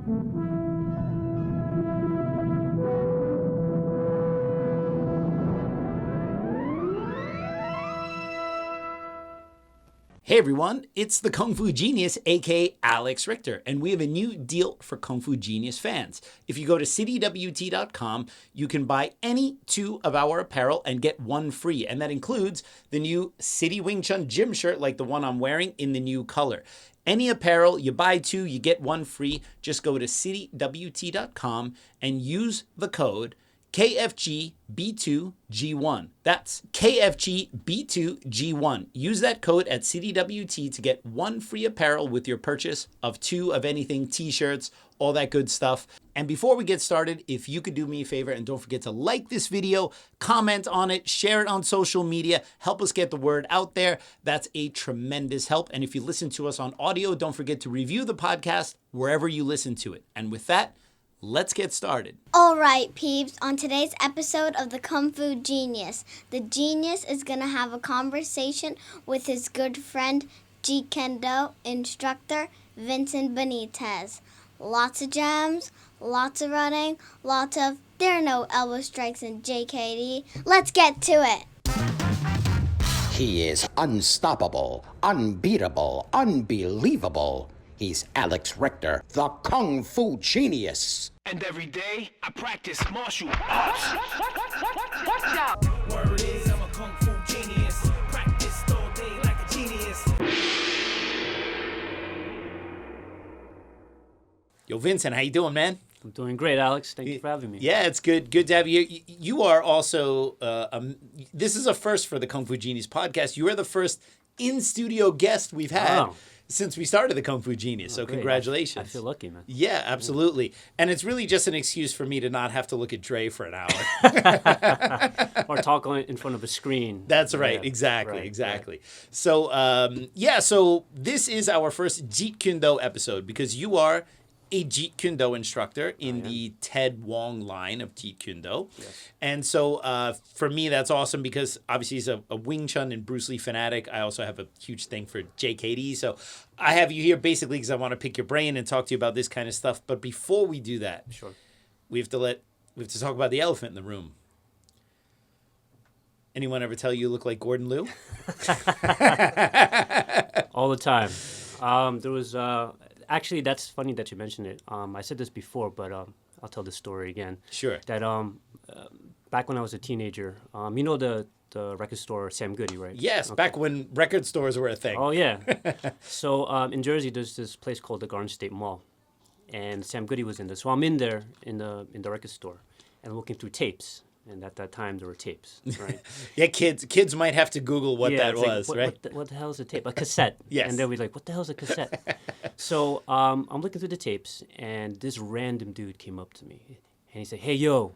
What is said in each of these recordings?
Hey everyone, it's the Kung Fu Genius, aka Alex Richter, and we have a new deal for Kung Fu Genius fans. If you go to citywt.com, you can buy any 2 of our apparel and get 1 free, and that includes the new City Wing Chun gym shirt like the one I'm wearing in the new color. Any apparel, you buy 2, you get 1 free. Just go to citywt.com and use the code KFGB2G1. That's KFGB2G1. Use that code at CityWT to get 1 free apparel with your purchase of 2 of anything, t-shirts, all that good stuff. And before we get started, if you could do me a favor and don't forget to like this video, comment on it, share it on social media, help us get the word out there. That's a tremendous help. And if you listen to us on audio, don't forget to review the podcast wherever you listen to it. And with that, let's get started. All right, peeps. On today's episode of the Kung Fu Genius, the genius is going to have a conversation with his good friend, Jeet Kune Do instructor, Vincent Benitez. Lots of jams, lots of running, lots of there are no elbow strikes in JKD. Let's get to it. He is unstoppable, unbeatable, unbelievable. He's Alex Richter, the Kung Fu Genius. And every day, I practice martial arts. Watch out! Word is, I'm a Kung Fu genius. Practice all day like a genius. Yo, Vincent, how you doing, man? I'm doing great, Alex. Thank you for having me. Yeah, it's good. Good to have you. You are also, this is a first for the Kung Fu Genius podcast. You are the first in-studio guest we've had since we started the Kung Fu Genius. So great. Congratulations. I feel lucky, man. Yeah, absolutely. And it's really just an excuse for me to not have to look at Dre for an hour. Or talk in front of a screen. That's right. Yeah. Exactly. Right. So, so this is our first Jeet Kune Do episode because you are a Jeet Kune Do instructor in the Ted Wong line of Jeet Kune Do. Yes. And so for me, that's awesome because obviously he's a Wing Chun and Bruce Lee fanatic. I also have a huge thing for JKD. So I have you here basically because I want to pick your brain and talk to you about this kind of stuff. But before we do that, sure, we have to talk about the elephant in the room. Anyone ever tell you look like Gordon Liu? all the time. There was... Actually, that's funny that you mentioned it. I said this before, but I'll tell this story again. Sure. That back when I was a teenager, you know the record store Sam Goody, right? Yes, okay. Back when record stores were a thing. Oh, yeah. So in Jersey, there's this place called the Garden State Mall, and Sam Goody was in there. So I'm in there in the record store, and looking through tapes. And at that time, there were tapes, right? Yeah, kids might have to Google what that was, like, right? What the hell is a tape? A cassette. Yes. And they'll be like, what the hell is a cassette? So I'm looking through the tapes, and this random dude came up to me. And he said, hey, yo,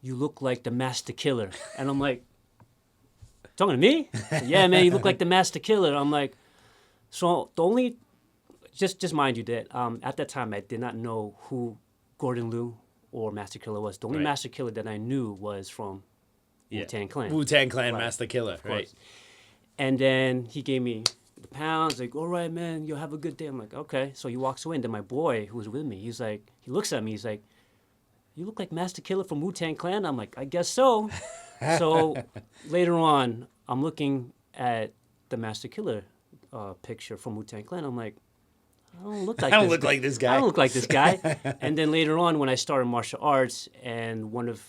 you look like the Master Killer. And I'm like, talking to me? Yeah, man, you look like the Master Killer. I'm like, so the only, just mind you that at that time, I did not know who Gordon Liu or Master Killer was. The only Master Killer that I knew was from Wu-Tang Clan. Wu-Tang Clan, right. Master Killer, right. And then he gave me the pounds, like, all right, man, you'll have a good day. I'm like, okay. So he walks away, and then my boy, who was with me, he's like, he looks at me, he's like, you look like Master Killer from Wu-Tang Clan? I'm like, I guess so. So later on, I'm looking at the Master Killer picture from Wu-Tang Clan. I'm like, I don't look like this guy. I don't look like this guy. And then later on, when I started martial arts, and one of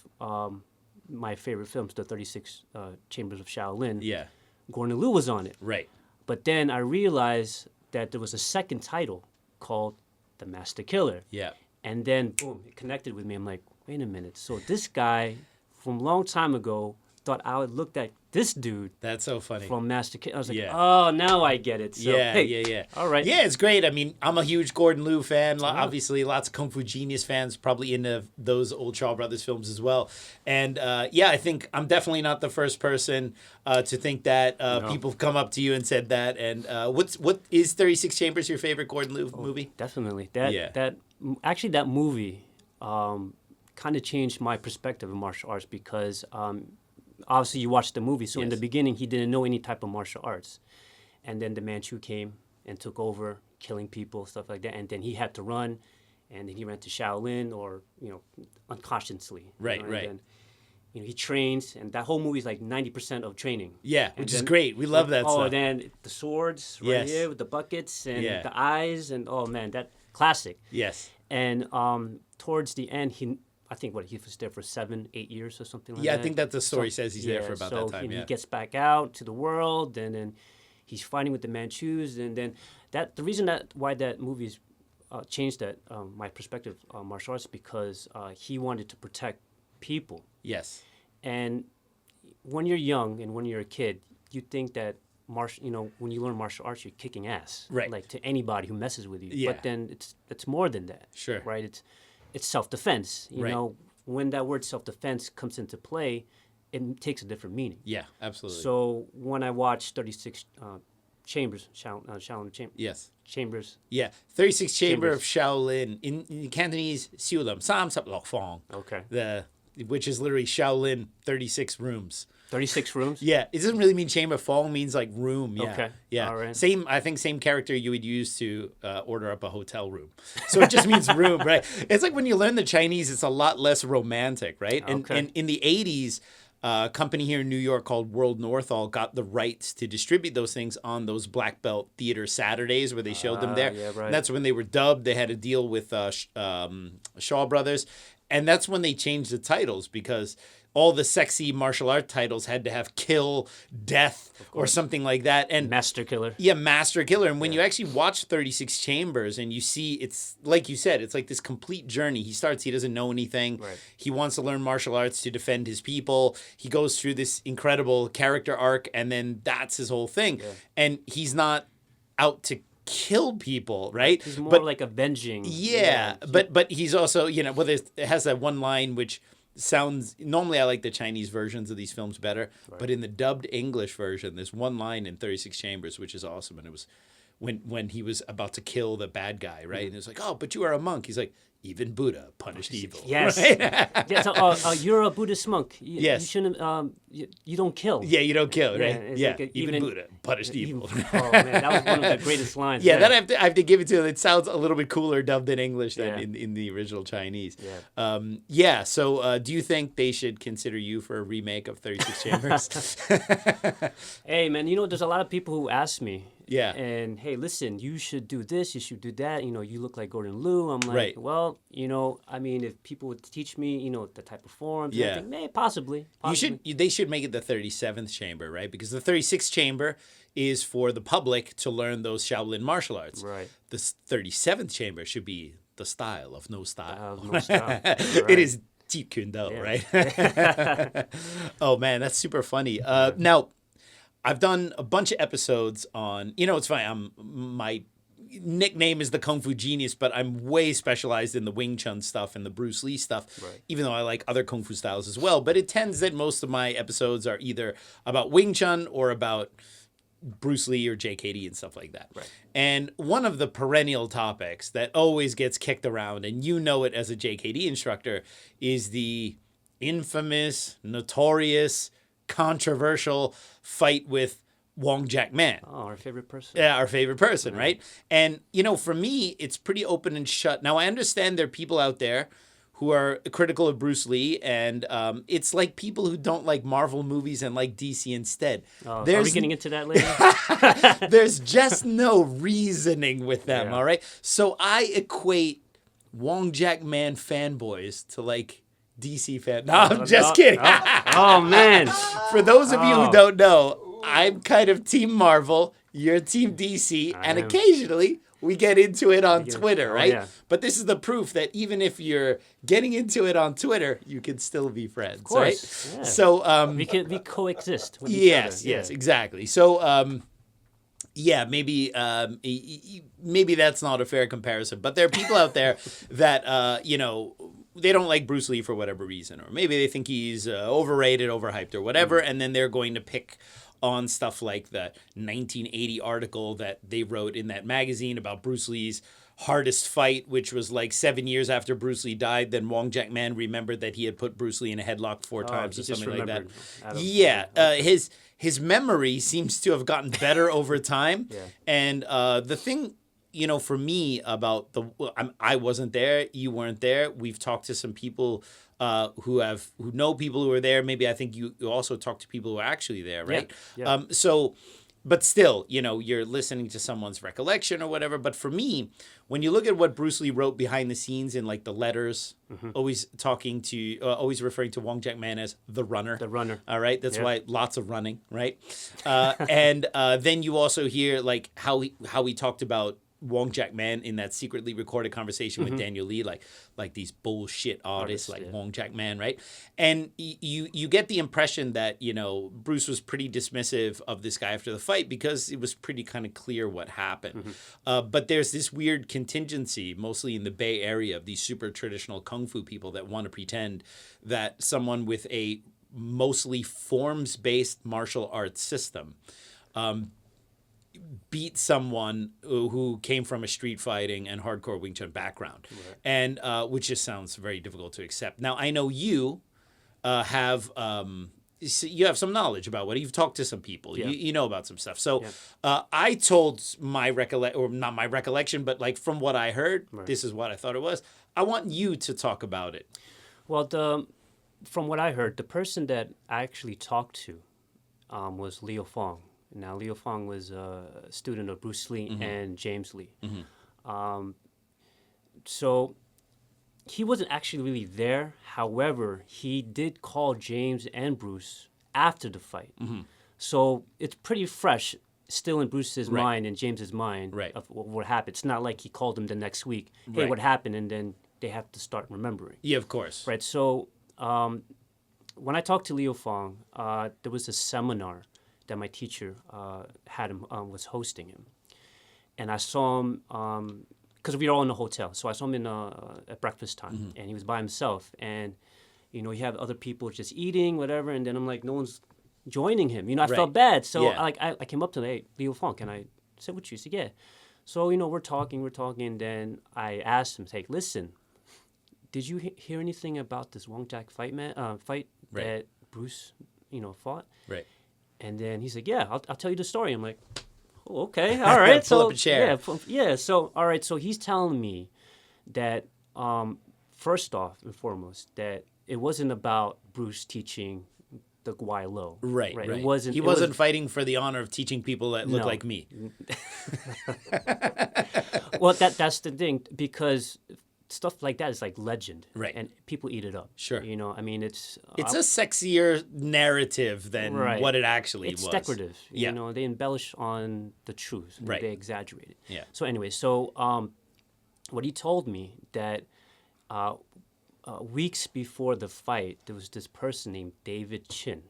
my favorite films, The 36 Chambers of Shaolin, Gordon Liu was on it. Right. But then I realized that there was a second title called The Master Killer. Yeah. And then, boom, it connected with me. I'm like, wait a minute. So this guy from a long time ago thought I would look at this dude. That's so funny. From Master Killer. I was like, oh, now I get it. So, yeah. All right. Yeah, it's great. I mean, I'm a huge Gordon Liu fan. Obviously, lots of Kung Fu Genius fans probably into those old Shaw Brothers films as well. And I think I'm definitely not the first person to think that. People have come up to you and said that. And what is 36 Chambers your favorite Gordon Liu movie? Definitely. That movie kind of changed my perspective of martial arts because obviously you watched the movie. So in the beginning, he didn't know any type of martial arts. And then the Manchu came and took over, killing people, stuff like that. And then he had to run. and then he went to Shaolin, or unconsciously. Right, and right. Then, he trains, and that whole movie is like 90% of training. Yeah, And which is then- great. We love that Oh, stuff. then the swords right Yes. here with the buckets and Yeah. the eyes, and oh man, that classic. Yes. And towards the end, I think he was there for 7-8 years or something like Yeah, that. I think that the story says he's there for about that time. He Yeah. gets back out to the world, and then he's fighting with the Manchus, and then the reason why that movie's changed my perspective on martial arts, because he wanted to protect people. Yes. And when you're young and when you're a kid, you think that when you learn martial arts, you're kicking ass, Right. like to anybody who messes with you. Yeah. But then it's more than that. Sure. Right. It's self-defense. You Right. know, when that word self-defense comes into play, it takes a different meaning. Yeah, absolutely. So when I watched 36 Chambers, Shaolin yes. Chambers. Yeah, 36 Chamber of Chambers. Shaolin. In Cantonese, Siu Lam Sam Sap Lok Fong. Okay. Which is literally Shaolin 36 rooms. 36 rooms? Yeah, it doesn't really mean chamber. Fong means like room. Yeah. Okay. Yeah. All right. Same character you would use to order up a hotel room. So it just means room, right? It's like when you learn the Chinese, it's a lot less romantic, right? Okay. And in the 80s, a company here in New York called World Northall got the rights to distribute those things on those Black Belt Theater Saturdays where they showed them there. Yeah, right. And that's when they were dubbed. They had a deal with Shaw Brothers. And that's when they changed the titles, because all the sexy martial art titles had to have kill, death, or something like that. And Master Killer. yeah, Master Killer. And when you actually watch 36 Chambers and you see, it's like you said, it's like this complete journey. He starts, he doesn't know anything. Right. He wants to learn martial arts to defend his people. He goes through this incredible character arc, and then that's his whole thing. Yeah. And he's not out to kill people, right? He's more like avenging. Yeah, but he's also, it has that one line which sounds, normally I like the Chinese versions of these films better, but in the dubbed English version, there's one line in 36 Chambers which is awesome, and it was when he was about to kill the bad guy, right? And it's like, oh, but you are a monk. He's like, even Buddha punished evil. Yes. Right? Yeah, so, you're a Buddhist monk. Yes. You shouldn't. You don't kill. Yeah, you don't kill, right? it's Yeah, like even Buddha punished evil. Oh man, that was one of the greatest lines. Yeah, there. that I have to give it to him. It sounds a little bit cooler dubbed in English than Yeah. in the original Chinese. Yeah. So do you think they should consider you for a remake of 36 Chambers? Hey man, there's a lot of people who ask me. Yeah. And hey, listen, you should do this, you should do that. You look like Gordon Liu. I'm like, Right. well, I mean, if people would teach me, the type of forms, Yeah. I think, possibly. They should make it the 37th chamber, right? Because the 36th chamber is for the public to learn those Shaolin martial arts. Right. The 37th chamber should be the style of no style. No style. It Right. is Jeet Kune Do, Yeah. right? Oh man, that's super funny. Now, I've done a bunch of episodes on, it's funny, my nickname is the Kung Fu Genius, but I'm way specialized in the Wing Chun stuff and the Bruce Lee stuff, Right. even though I like other Kung Fu styles as well. But it tends that most of my episodes are either about Wing Chun or about Bruce Lee or JKD and stuff like that. Right. And one of the perennial topics that always gets kicked around, and you know it as a JKD instructor, is the infamous, notorious, controversial fight with Wong Jack Man. Oh, our favorite person. Yeah, our favorite person, right? And, for me, it's pretty open and shut. Now, I understand there are people out there who are critical of Bruce Lee, and it's like people who don't like Marvel movies and like DC instead. Are we getting into that later? There's just no reasoning with them, Yeah. all right? So I equate Wong Jack Man fanboys to like DC fan. No, I'm just kidding. Oh man. For those of you Oh. who don't know, I'm kind of Team Marvel, you're Team DC, and am. occasionally we get into it on get- Twitter, oh, right? yeah. But this is the proof that even if you're getting into it on Twitter, you can still be friends, course, right? yeah. So, We coexist with each yes, other. yes, exactly. So, maybe that's not a fair comparison, but there are people out there that they don't like Bruce Lee for whatever reason, or maybe they think he's overrated, overhyped, or whatever, and then they're going to pick on stuff like the 1980 article that they wrote in that magazine about Bruce Lee's hardest fight, which was like 7 years after Bruce Lee died. Then Wong Jack Man remembered that he had put Bruce Lee in a headlock 4 times or he just something like that. remembered Yeah, his memory seems to have gotten better over time. Yeah. And the thing for me about I wasn't there, you weren't there. We've talked to some people who know people who were there. Maybe I think you also talked to people who are actually there, right? Yeah. But still, you're listening to someone's recollection or whatever. But for me, when you look at what Bruce Lee wrote behind the scenes in like the letters, always referring to Wong Jack Man as the runner. The runner. All right. That's why lots of running, right? And then you also hear like how he talked about Wong Jack Man in that secretly recorded conversation with Daniel Lee, like these bullshit artists like Wong Jack Man, right? And you get the impression that Bruce was pretty dismissive of this guy after the fight because it was pretty kind of clear what happened. But there's this weird contingency, mostly in the Bay Area, of these super traditional kung fu people that want to pretend that someone with a mostly forms-based martial arts system beat someone who came from a street fighting and hardcore Wing Chun background, and which just sounds very difficult to accept. Now, I know you have some knowledge about what you've talked to some people. Yeah. You know about some stuff. So I told not my recollection, but like from what I heard, this is what I thought it was. I want you to talk about it. Well, from what I heard, the person that I actually talked to was Leo Fong. Now, Leo Fong was a student of Bruce Lee and James Lee. So he wasn't actually really there. However, he did call James and Bruce after the fight. So it's pretty fresh, still in Bruce's mind and James's mind of what happened. It's not like he called him the next week, hey, what happened? And then they have to start remembering. Yeah, of course. Right. So when I talked to Leo Fong, there was a seminar that my teacher was hosting him, and I saw him because we were all in the hotel. So I saw him at breakfast time, and he was by himself. And he had other people just eating, whatever. And then I'm like, no one's joining him. I felt bad. So I came up to him, hey, Leo Fong, can I sit with you? He said, yeah. So we're talking, and then I asked him, hey, listen, did you hear anything about this Wong Jack fight that Bruce fought? Right. And then he's like, yeah, I'll tell you the story. I'm like, oh, okay, all right. Pull up a chair. Yeah. So, all right. So he's telling me that, first off and foremost, that it wasn't about Bruce teaching the Guai Lo. Right. It wasn't. He wasn't fighting for the honor of teaching people that look like me. Well, that's the thing, because stuff like that is like legend, right? And people eat it up. Sure. I mean, it's a sexier narrative than what it actually was. It's decorative. Yeah. They embellish on the truth. Right. They exaggerate it. Yeah. So anyway, what he told me that weeks before the fight, there was this person named David Chin.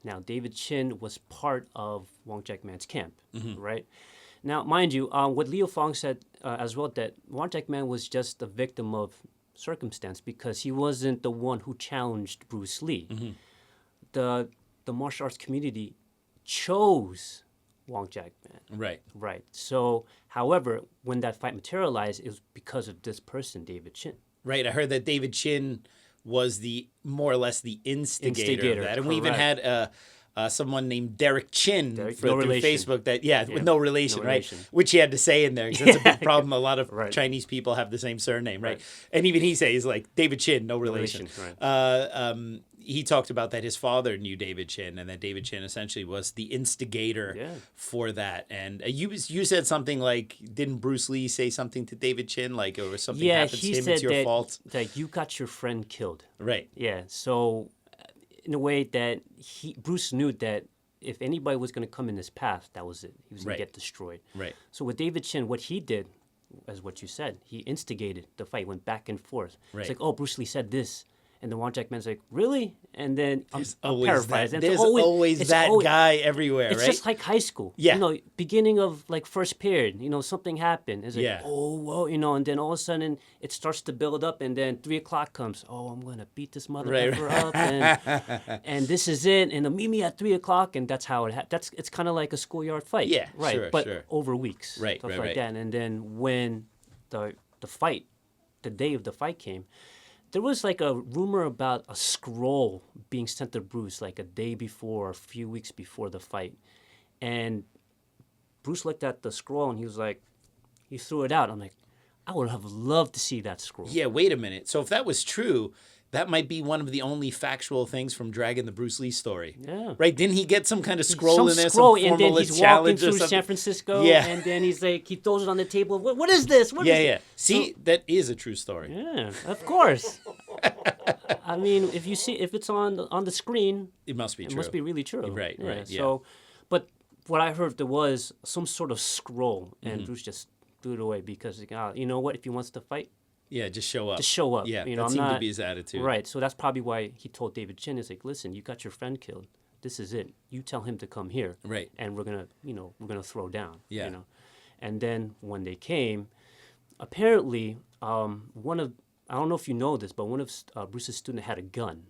Now, David Chin was part of Wong Jack Man's camp, right? Now, mind you, what Leo Fong said as well, that Wong Jack Man was just a victim of circumstance because he wasn't the one who challenged Bruce Lee. The martial arts community chose Wong Jack Man. Right. So, however, when that fight materialized, it was because of this person, David Chin. Right. I heard that David Chin was more or less the instigator of that. And we even had someone named Derek Chin through Facebook with no relation, right? Which he had to say in there because that's a big problem. A lot of Chinese people have the same surname, right? And even he says like David Chin, no relation. He talked about that his father knew David Chin, and that David Chin essentially was the instigator for that. And you said something like, didn't Bruce Lee say something to David Chin, like, or something happened to him, it's your fault? That you got your friend killed. Right. Yeah. So in a way that Bruce knew that if anybody was going to come in his path, that was it. He was going to get destroyed. Right. So with David Chin, what he did, as what you said, he instigated the fight, went back and forth. Right. It's like, oh, Bruce Lee said this. And then Wong Jack Man's like, really? And then I'm paraphrasing. There's always that guy everywhere, right? It's just like high school. Yeah. Beginning of like first period, something happened. It's like, oh, whoa, and then all of a sudden it starts to build up, and then 3 o'clock comes. Oh, I'm going to beat this motherfucker up. And this is it. And meet me at 3 o'clock. And that's how it's kind of like a schoolyard fight. Yeah, right. Sure, but over weeks. Right, stuff like that. And then when the fight, the day of the fight came, there was like a rumor about a scroll being sent to Bruce like a day before, or a few weeks before the fight. And Bruce looked at the scroll and he was like, he threw it out. I'm like, I would have loved to see that scroll. Yeah, wait a minute. So if that was true, that might be one of the only factual things from Dragon the Bruce Lee story. Yeah. Right? Didn't he get some kind of scroll Some in there, scroll, some and then formalist he's walking challenge or through something? San Francisco, Yeah. and then he's like, he throws it on the table. What is this? What is Yeah. this? See, that is a true story. Yeah, of course. I mean, if it's on the screen, It must be it true. must be really true. Right, right, yeah. So, but what I heard, there was some sort of scroll, and Bruce just threw it away because, you know what? If he wants to fight, Yeah, just show up. just show up. Yeah, you know, that I'm seemed to not- be his attitude. Right. So that's probably why he told David Chin, is like, listen, you got your friend killed. This is it. You tell him to come here. Right. And we're gonna throw down. Yeah. You know. And then when they came, apparently, I don't know if you know this, but one of Bruce's students had a gun.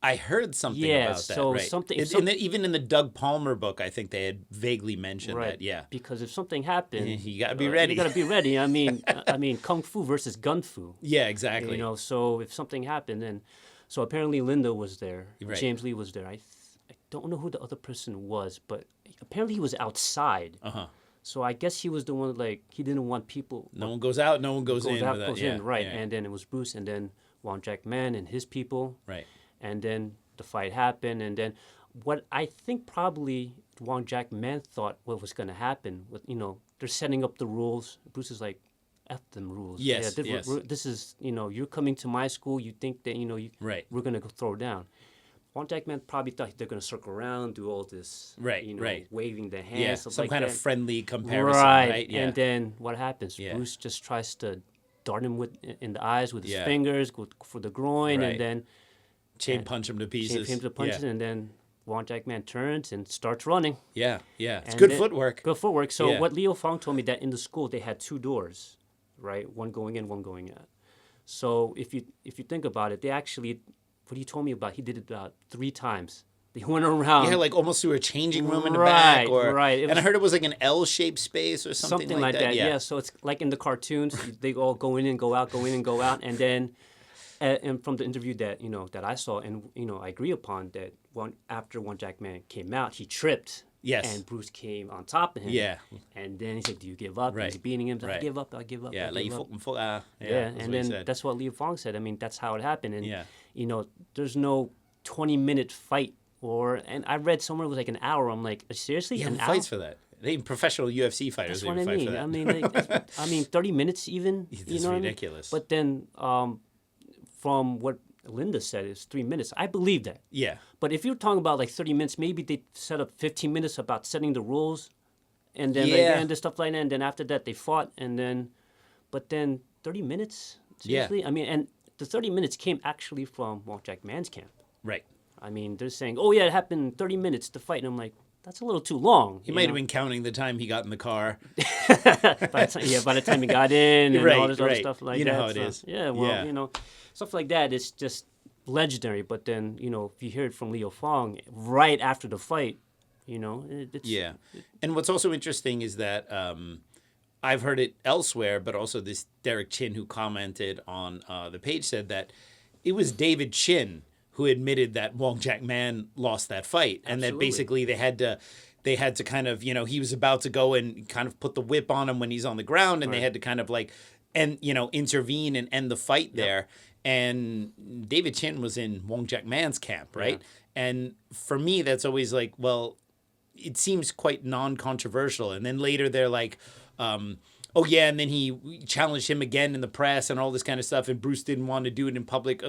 I heard something Yeah, about that. so Right. something- Even in the Doug Palmer book, I think they had vaguely mentioned that. Yeah. Because if something happened, You gotta be ready. You gotta be ready. I mean, kung fu versus gun fu. Yeah, exactly. You know, so if something happened, then so apparently Linda was there. Right. James Lee was there. I don't know who the other person was, but apparently he was outside. Uh-huh. So I guess he was the one, like, he didn't want people. No one goes out, no one goes in. out, without, goes yeah, in, right? yeah. And then it was Bruce, and then Wong Jack Man and his people. Right. And then the fight happened, and then what I think probably Wong Jack Man thought what was going to happen with, they're setting up the rules. Bruce is like, F them rules. Yes, Yeah, yes. this is, you're coming to my school. You think that, Right. we're going to go throw down. Wong Jack Man probably thought they're going to circle around, do all this, Right, right. waving the hands. Yeah, stuff some like kind that. of friendly comparison, right? Yeah. And then what happens? Yeah. Bruce just tries to dart him in the eyes with his Yeah. fingers, go for the groin, Right. and then Chain punch him to pieces. him to punches, yeah. and then Wong Jack Man turns and starts running. Yeah, yeah. It's And good then- footwork. Good footwork. So Yeah. what Leo Fong told me, that in the school they had two doors, right? One going in, one going out. So if you think about it, they actually, what he told me about, he did it about 3 times. They went around. Yeah, like almost through a changing room in the Right, back, or right. It and I was- heard it was like an L-shaped space or something like that. Yeah. Yeah. So it's like in the cartoons, they all go in and go out, go in and go out, and then, and from the interview that that I saw, and I agree upon that after One Jack Man came out, he tripped. Yes. And Bruce came on top of him. Yeah. And then he's like, "Do you give up?" Right. He's beating him. He's like, Right. I give up. I give up. Yeah, I like give up. yeah, Yeah, that's and what he then said. that's what Leo Fong said. I mean, that's how it happened. And Yeah. there's no 20-minute fight, and I read somewhere it was like an hour. I'm like, seriously, Yeah, an who hour? fights for that? They professional UFC fighters That's what even I fight mean. for that. I mean, like, 30 minutes even. It's you know what I mean? ridiculous. But then, from what Linda said, it's 3 minutes. I believe that. yeah. But if you're talking about like 30 minutes, maybe they set up 15 minutes about setting the rules, and then Yeah. and stuff like that. And then after that, they fought, but then 30 minutes. Yeah. Seriously, I mean, and the 30 minutes came actually from Wong Jack Man's camp. Right. I mean, they're saying, "Oh yeah, it happened in 30 minutes to fight," and I'm like, that's a little too long. He might have been counting the time he got in the car. by the time he got in and all Right, this other right. stuff like You that. know how it so, is. Yeah, well, Yeah. stuff like that is just legendary. But then, if you hear it from Leo Fong right after the fight, it's... Yeah. And what's also interesting is that I've heard it elsewhere, but also this Derek Chin who commented on the page said that it was David Chin who admitted that Wong Jack Man lost that fight. And that Absolutely. basically they had to kind of, he was about to go and kind of put the whip on him when he's on the ground, and they had to kind of like, intervene and end the fight there. And David Chin was in Wong Jack Man's camp, right? And for me, that's always like, well, it seems quite non-controversial. And then later they're like, oh yeah, and then he challenged him again in the press and all this kind of stuff, and Bruce didn't want to do it in public.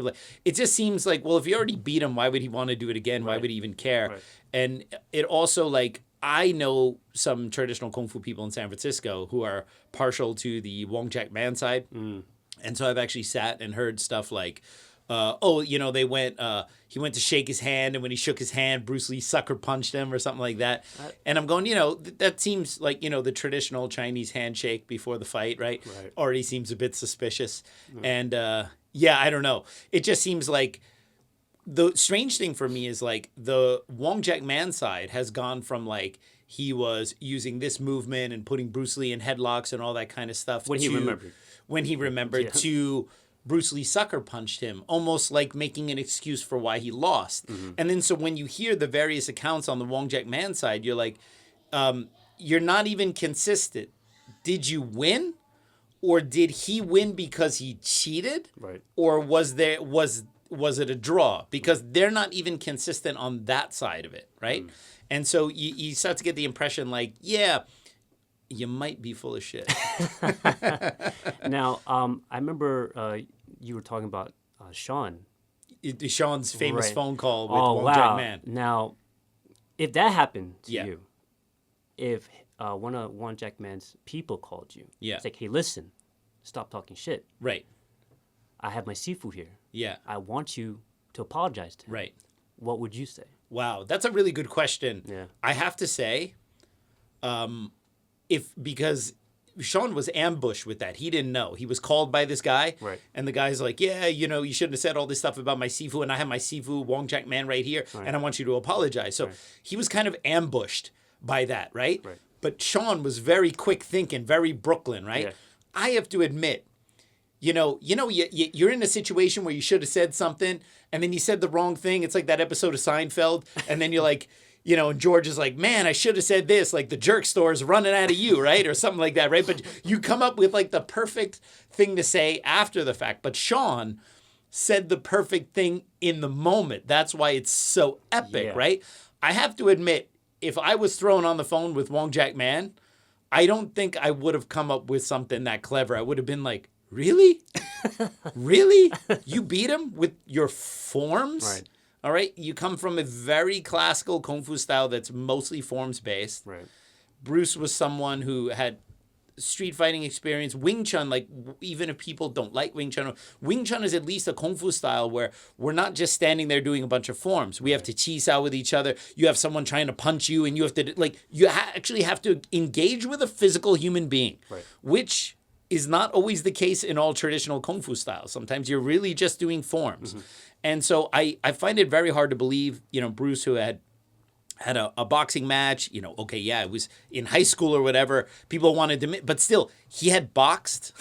It just seems like, well, if you already beat him, why would he want to do it again? Why would he even care? Right. And it also, like, I know some traditional Kung Fu people in San Francisco who are partial to the Wong Jack Man side. And so I've actually sat and heard stuff like, they went, he went to shake his hand, and when he shook his hand, Bruce Lee sucker punched him or something like that. And I'm going, that seems like, the traditional Chinese handshake before the fight, right? Already seems a bit suspicious. And, I don't know. It just seems like the strange thing for me is like the Wong Jack Man side has gone from like, he was using this movement and putting Bruce Lee in headlocks and all that kind of stuff. When he remembered. To Bruce Lee sucker punched him, almost like making an excuse for why he lost. And then so when you hear the various accounts on the Wong Jack Man side, you're like, you're not even consistent did you win? Or did he win because he cheated? Right. Or was it a draw? Because they're not even consistent on that side of it, right? And so you start to get the impression like, yeah, you might be full of shit. Now, I remember you were talking about Sean. Sean's famous Right. phone call with Oh, Wong wow. Jack Man. Now, if that happened to Yeah. you, if one of Wong Jack Man's people called you, Yeah. it's like, hey, listen, stop talking shit. Right. I have my Sifu here. Yeah. I want you to apologize to him. Right. What would you say? Wow, that's a really good question. Yeah. I have to say, because Sean was ambushed with that. He didn't know. He was called by this guy. Right. And the guy's like, yeah, you shouldn't have said all this stuff about my Sifu, and I have my Sifu Wong Jack Man right here, and I want you to apologize. So he was kind of ambushed by that, right? Right. But Sean was very quick thinking, very Brooklyn, right? Yeah. I have to admit, you're in a situation where you should have said something, and then you said the wrong thing. It's like that episode of Seinfeld, and then you're like, and George is like, man, I should have said this, like the jerk store is running out of you, right? Or something like that, right? But you come up with like the perfect thing to say after the fact. But Sean said the perfect thing in the moment. That's why it's so epic, Yeah. right? I have to admit, if I was thrown on the phone with Wong Jack Man, I don't think I would have come up with something that clever. I would have been like, really? Really? You beat him with your forms? Right. All right. You come from a very classical Kung Fu style that's mostly forms based. Right. Bruce was someone who had street fighting experience. Wing Chun, like, even if people don't like Wing Chun is at least a Kung Fu style where we're not just standing there doing a bunch of forms. We have to chi sao with each other. You have someone trying to punch you, and you have to, like, actually have to engage with a physical human being, Right. which is not always the case in all traditional Kung Fu styles. Sometimes you're really just doing forms. And so I find it very hard to believe, Bruce, who had a boxing match, it was in high school or whatever, people wanted to, but still, he had boxed.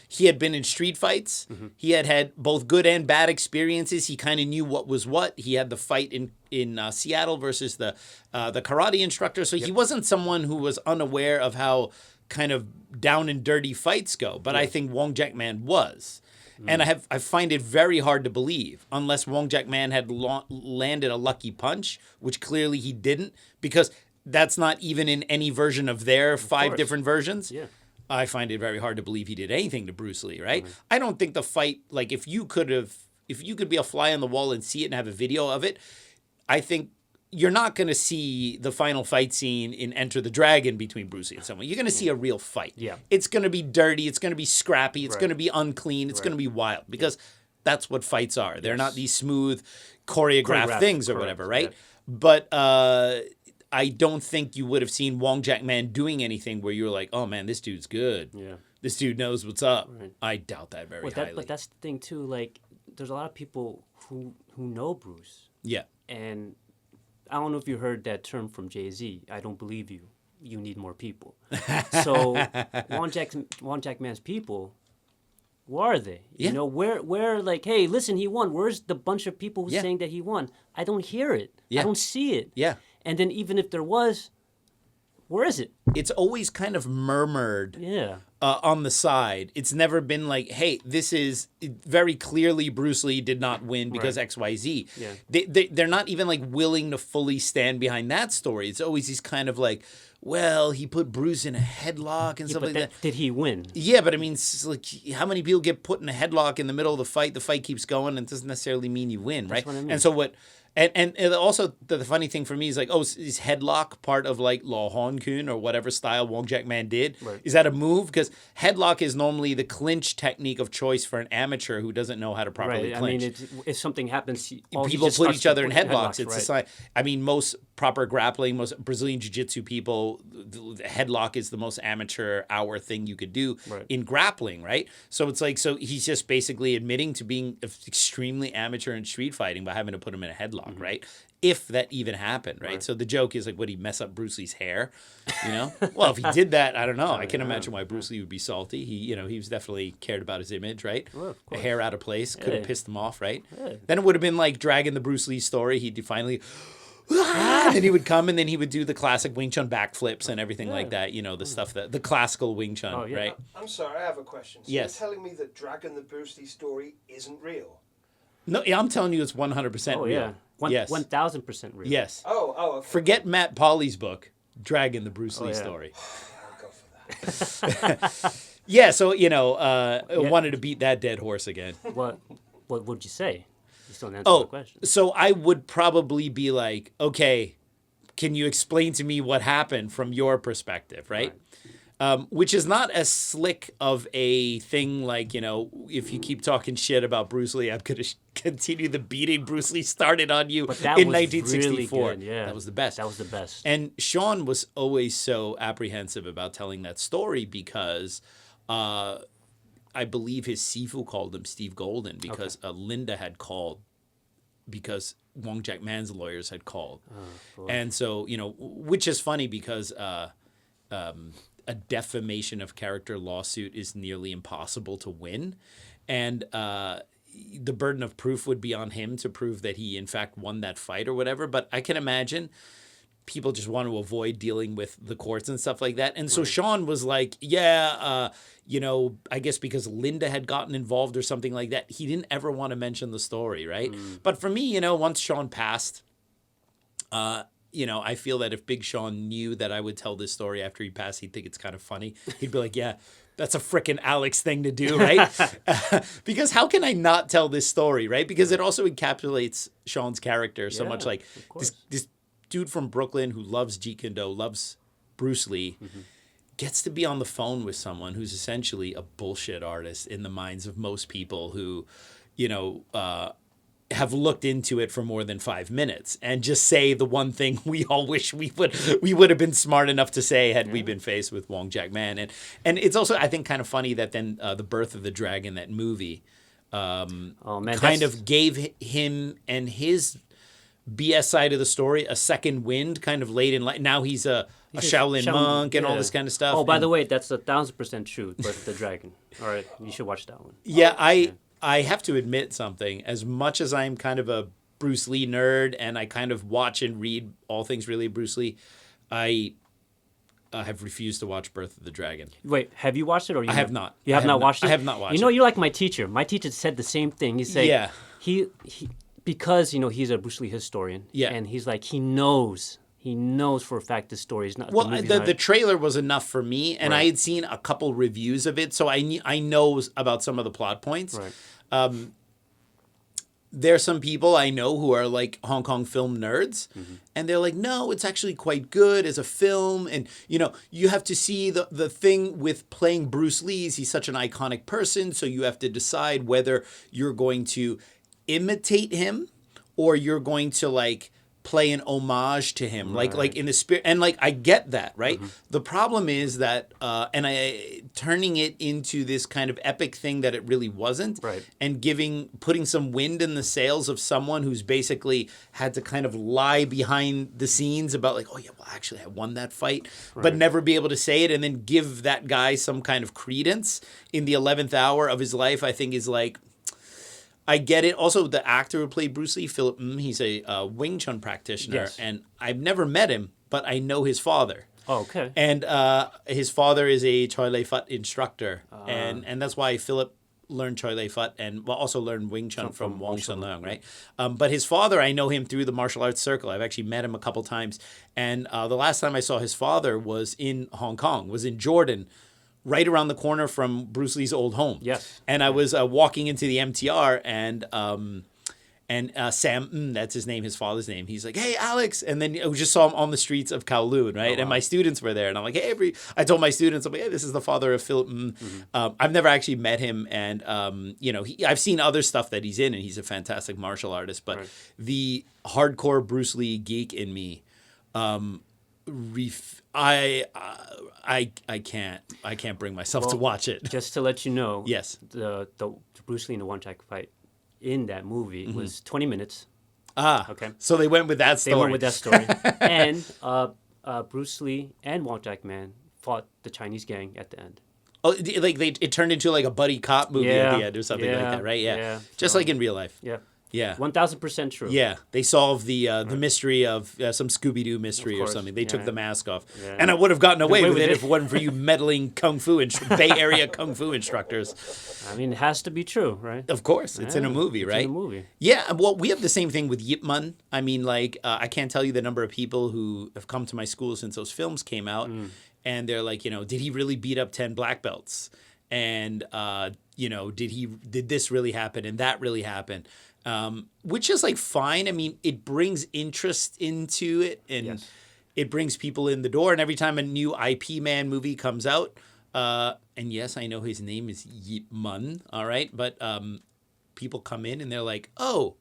He had been in street fights. He had both good and bad experiences. He kind of knew what was what. He had the fight in Seattle versus the karate instructor. So he wasn't someone who was unaware of how kind of down and dirty fights go. But I think Wong Jack Man was. And I find it very hard to believe, unless Wong Jack Man had landed a lucky punch, which clearly he didn't, because that's not even in any version of their five different versions. Yeah. I find it very hard to believe he did anything to Bruce Lee, right? I don't think the fight, like if you could be a fly on the wall and see it and have a video of it, I think you're not going to see the final fight scene in Enter the Dragon between Bruce Lee and someone. You're going to see a real fight. Yeah. It's going to be dirty. It's going to be scrappy. It's Right. going to be unclean. It's going to be wild because that's what fights are. They're not these smooth choreographed things or correct, whatever, right? yeah. But I don't think you would have seen Wong Jack Man doing anything where you're like, oh man, this dude's good. Yeah. This dude knows what's up. Right. I doubt that very highly. But that's the thing too. Like, there's a lot of people who know Bruce, yeah. and I don't know if you heard that term from Jay-Z. I don't believe you. You need more people. So Wong Jack Man's people, where are they? Yeah. Where like, hey, listen, he won. Where's the bunch of people who's Yeah. saying that he won? I don't hear it. Yeah. I don't see it. Yeah. And then even if there was, where is it? It's always kind of murmured Yeah. on the side. It's never been like, hey, this is very clearly Bruce Lee did not win because Right. XYZ. Yeah. They're not even like willing to fully stand behind that story. It's always these kind of like, well, he put Bruce in a headlock and stuff But like that. did he win? Yeah, but I mean, it's like, how many people get put in a headlock in the middle of the fight? The fight keeps going, and it doesn't necessarily mean you win, right? what I mean. And so what? And also the funny thing for me is like, oh, is headlock part of like Law Hon Kun or whatever style Wong Jack Man did? Right. Is that a move? Because headlock is normally the clinch technique of choice for an amateur who doesn't know how to properly Right. clinch. I mean, if something happens, People put each other in headlocks. It's a right. sign. I mean, most proper grappling, most Brazilian jiu-jitsu people, the headlock is the most amateur hour thing you could do Right. in grappling, right? So it's like, so he's just basically admitting to being extremely amateur in street fighting by having to put him in a headlock, right? If that even happened, right? So the joke is like, would he mess up Bruce Lee's hair? Well, if he did that, I don't know. I can imagine why Bruce Lee would be salty. He was definitely cared about his image, right? Well, of The course. hair out of place could have Yeah. pissed him off, right? Yeah. Then it would have been like dragging the Bruce Lee story. He'd finally, and then he would come and then he would do the classic Wing Chun backflips and everything like that. You know, the stuff the classical Wing Chun, right? I'm sorry, I have a question. So yes. You're telling me that Dragon the Bruce Lee story isn't real? No, yeah, I'm telling you it's 100% real. Yeah. Yes. 1,000% real. Yes. Oh, okay. Forget Matt Pauly's book, Dragon the Bruce Lee story. I'll go for that. Yeah, so, you know, wanted to beat that dead horse again. What would you say? You still didn't answer the question. So I would probably be like, okay, can you explain to me what happened from your perspective, right? Which is not as slick of a thing like, you know, if you keep talking shit about Bruce Lee, I'm going to continue the beating Bruce Lee started on you in 1964. Really good, yeah. That was the best. That was the best. And Sean was always so apprehensive about telling that story because I believe his Sifu called him Steve Golden because Linda had called because Wong Jack Man's lawyers had called. And so, you know, which is funny because a defamation of character lawsuit is nearly impossible to win. And the burden of proof would be on him to prove that he, in fact, won that fight or whatever. But I can imagine people just want to avoid dealing with the courts and stuff like that. And so Sean was like, you know, I guess because Linda had gotten involved or something like that, he didn't ever want to mention the story, right? But for me, you know, once Sean passed, you know, I feel that if Big Sean knew that I would tell this story after he passed, he'd think it's kind of funny. He'd be like, yeah, that's a frickin' Alex thing to do, right? Because how can I not tell this story, right? Because it also encapsulates Sean's character so much. Like this dude from Brooklyn who loves Jeet Kune Do, loves Bruce Lee, gets to be on the phone with someone who's essentially a bullshit artist in the minds of most people who, you know, have looked into it for more than 5 minutes and just say the one thing we all wish we would have been smart enough to say had we been faced with Wong Jack Man. And it's also, I think, kind of funny that then The Birth of the Dragon, that movie, kind of gave him and his BS side of the story a second wind kind of late in life. Now he's a Shaolin monk and all this kind of stuff. Oh, by the way, that's 1,000% true. Birth of the Dragon. All right, you should watch that one. Yeah, I have to admit something. As much as I'm kind of a Bruce Lee nerd and I kind of watch and read all things really BruceLee, I have refused to watch Birth of the Dragon. Wait, have you watched it or you? I have not. You have not watched it? I have not watched it. You know, you're like my teacher. My teacher said the same thing. He said, he because, you know, he's a Bruce Lee historian. Yeah. And he's like, he knows for a fact this story is not. Well, the trailer was enough for me, and I had seen a couple reviews of it, so I know about some of the plot points. Right. There's some people I know who are like Hong Kong film nerds, and they're like, no, it's actually quite good as a film, and you know, you have to see the thing with playing Bruce Lee is he's such an iconic person, so you have to decide whether you're going to imitate him or you're going to like play an homage to him, like in the spirit, and like I get that, right? The problem is that, turning it into this kind of epic thing that it really wasn't, and putting some wind in the sails of someone who's basically had to kind of lie behind the scenes about like, oh yeah, well actually I won that fight, but never be able to say it, and then give that guy some kind of credence in the 11th hour of his life, I think is like. I get it. Also, the actor who played Bruce Lee, Philip, he's a Wing Chun practitioner, and I've never met him, but I know his father. Oh, okay. And his father is a Choi Lei Fut instructor, and that's why Philip learned Choi Lei Fut and also learned Wing Chun from Wong Sun Leung, right? But his father, I know him through the martial arts circle. I've actually met him a couple times, and the last time I saw his father was in Hong Kong, was in Jordan, right around the corner from Bruce Lee's old home. Yes. And I was walking into the MTR and Sam, that's his name, his father's name. He's like, hey, Alex. And then I just saw him on the streets of Kowloon, right? Oh, wow. And my students were there. And I'm like, hey, I told my students, I'm like, hey, this is the father of Philip. I've never actually met him. And, you know, I've seen other stuff that he's in, and he's a fantastic martial artist. But the hardcore Bruce Lee geek in me, I can't bring myself to watch it. Just to let you know, yes, the Bruce Lee and the One Jack fight in that movie was 20 minutes. Okay. So they went with that story. They went with that story, and Bruce Lee and Wong Jack Man fought the Chinese gang at the end. Oh, like it turned into like a buddy cop movie at the end or something like that, right? Yeah. Just like in real life. Yeah. Yeah. 1000% true. Yeah, they solved the mystery of some Scooby-Doo mystery or course, something. They took yeah. the mask off. Yeah. And I would have gotten away Away with with it it. if it wasn't for you meddling Kung Fu, Bay Area Kung Fu instructors. I mean, it has to be true, right? Of course, it's in a Yeah, movie, it's right? in a movie. Yeah, well, we have the same thing with Yip Man. I mean, like, I can't tell you the number of people who have come to my school since those films came out, and they're like, did he really beat up 10 black belts? And, did this really happen and that really happen? Which is, like, fine. I mean, it brings interest into it, and Yes. it brings people in the door. And every time a new IP Man movie comes out, and yes, I know his name is Yip Man, all right? But people come in and they're like, oh,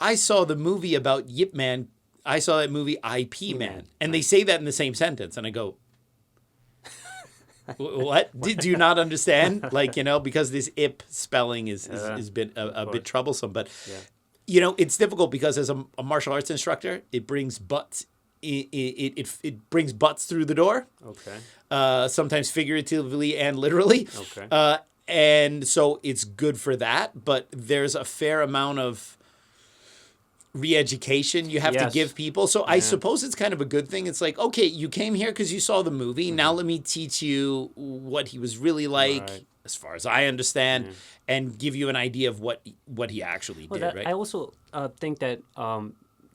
I saw the movie about Yip Man. I saw that movie IP Man. And they say that in the same sentence. And I go, what? Do you not understand? Like, because this ip spelling is been a bit troublesome. But, it's difficult because as a martial arts instructor, it brings butts. It brings butts through the door. Okay. Sometimes figuratively and literally. Okay. And so it's good for that. But there's a fair amount of re-education you have to Yes. give people. So I suppose it's kind of a good thing. It's like, okay, you came here because you saw the movie. Now let me teach you what he was really like, Right. as far as I understand, and give you an idea of what he actually did, right? I also think that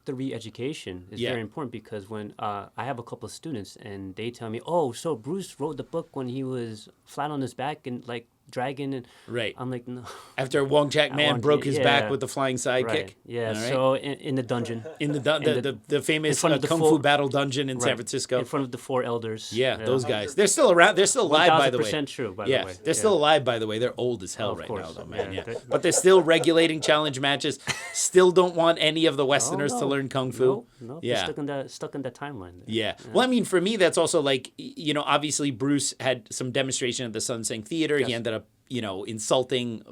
the re-education is Yeah. very important because when I have a couple of students and they tell me, oh, so Bruce wrote the book when he was flat on his back and like dragon, and Right. I'm like, no. After Wong Jack Man Wong- broke his yeah. back with the flying sidekick. Right. Yeah. All right? So in the dungeon. In the famous front of the Kung full- Fu Battle Dungeon in San Right. Francisco. In front of the 4 elders. Yeah, those guys. They're still around. They're still alive, by the way. 1000% true, by Yeah, the way. they're still alive, by the way. They're old as hell Of right course. now, though, man. Yeah. Yeah. But they're still regulating challenge matches. Still don't want any of the Westerners to no. learn Kung Fu. No, Yeah. they're stuck in that timeline. there. Yeah. Well, I mean, for me, that's also like, obviously Bruce had some demonstration at the Sun Sing Theater. He Yes. ended up, insulting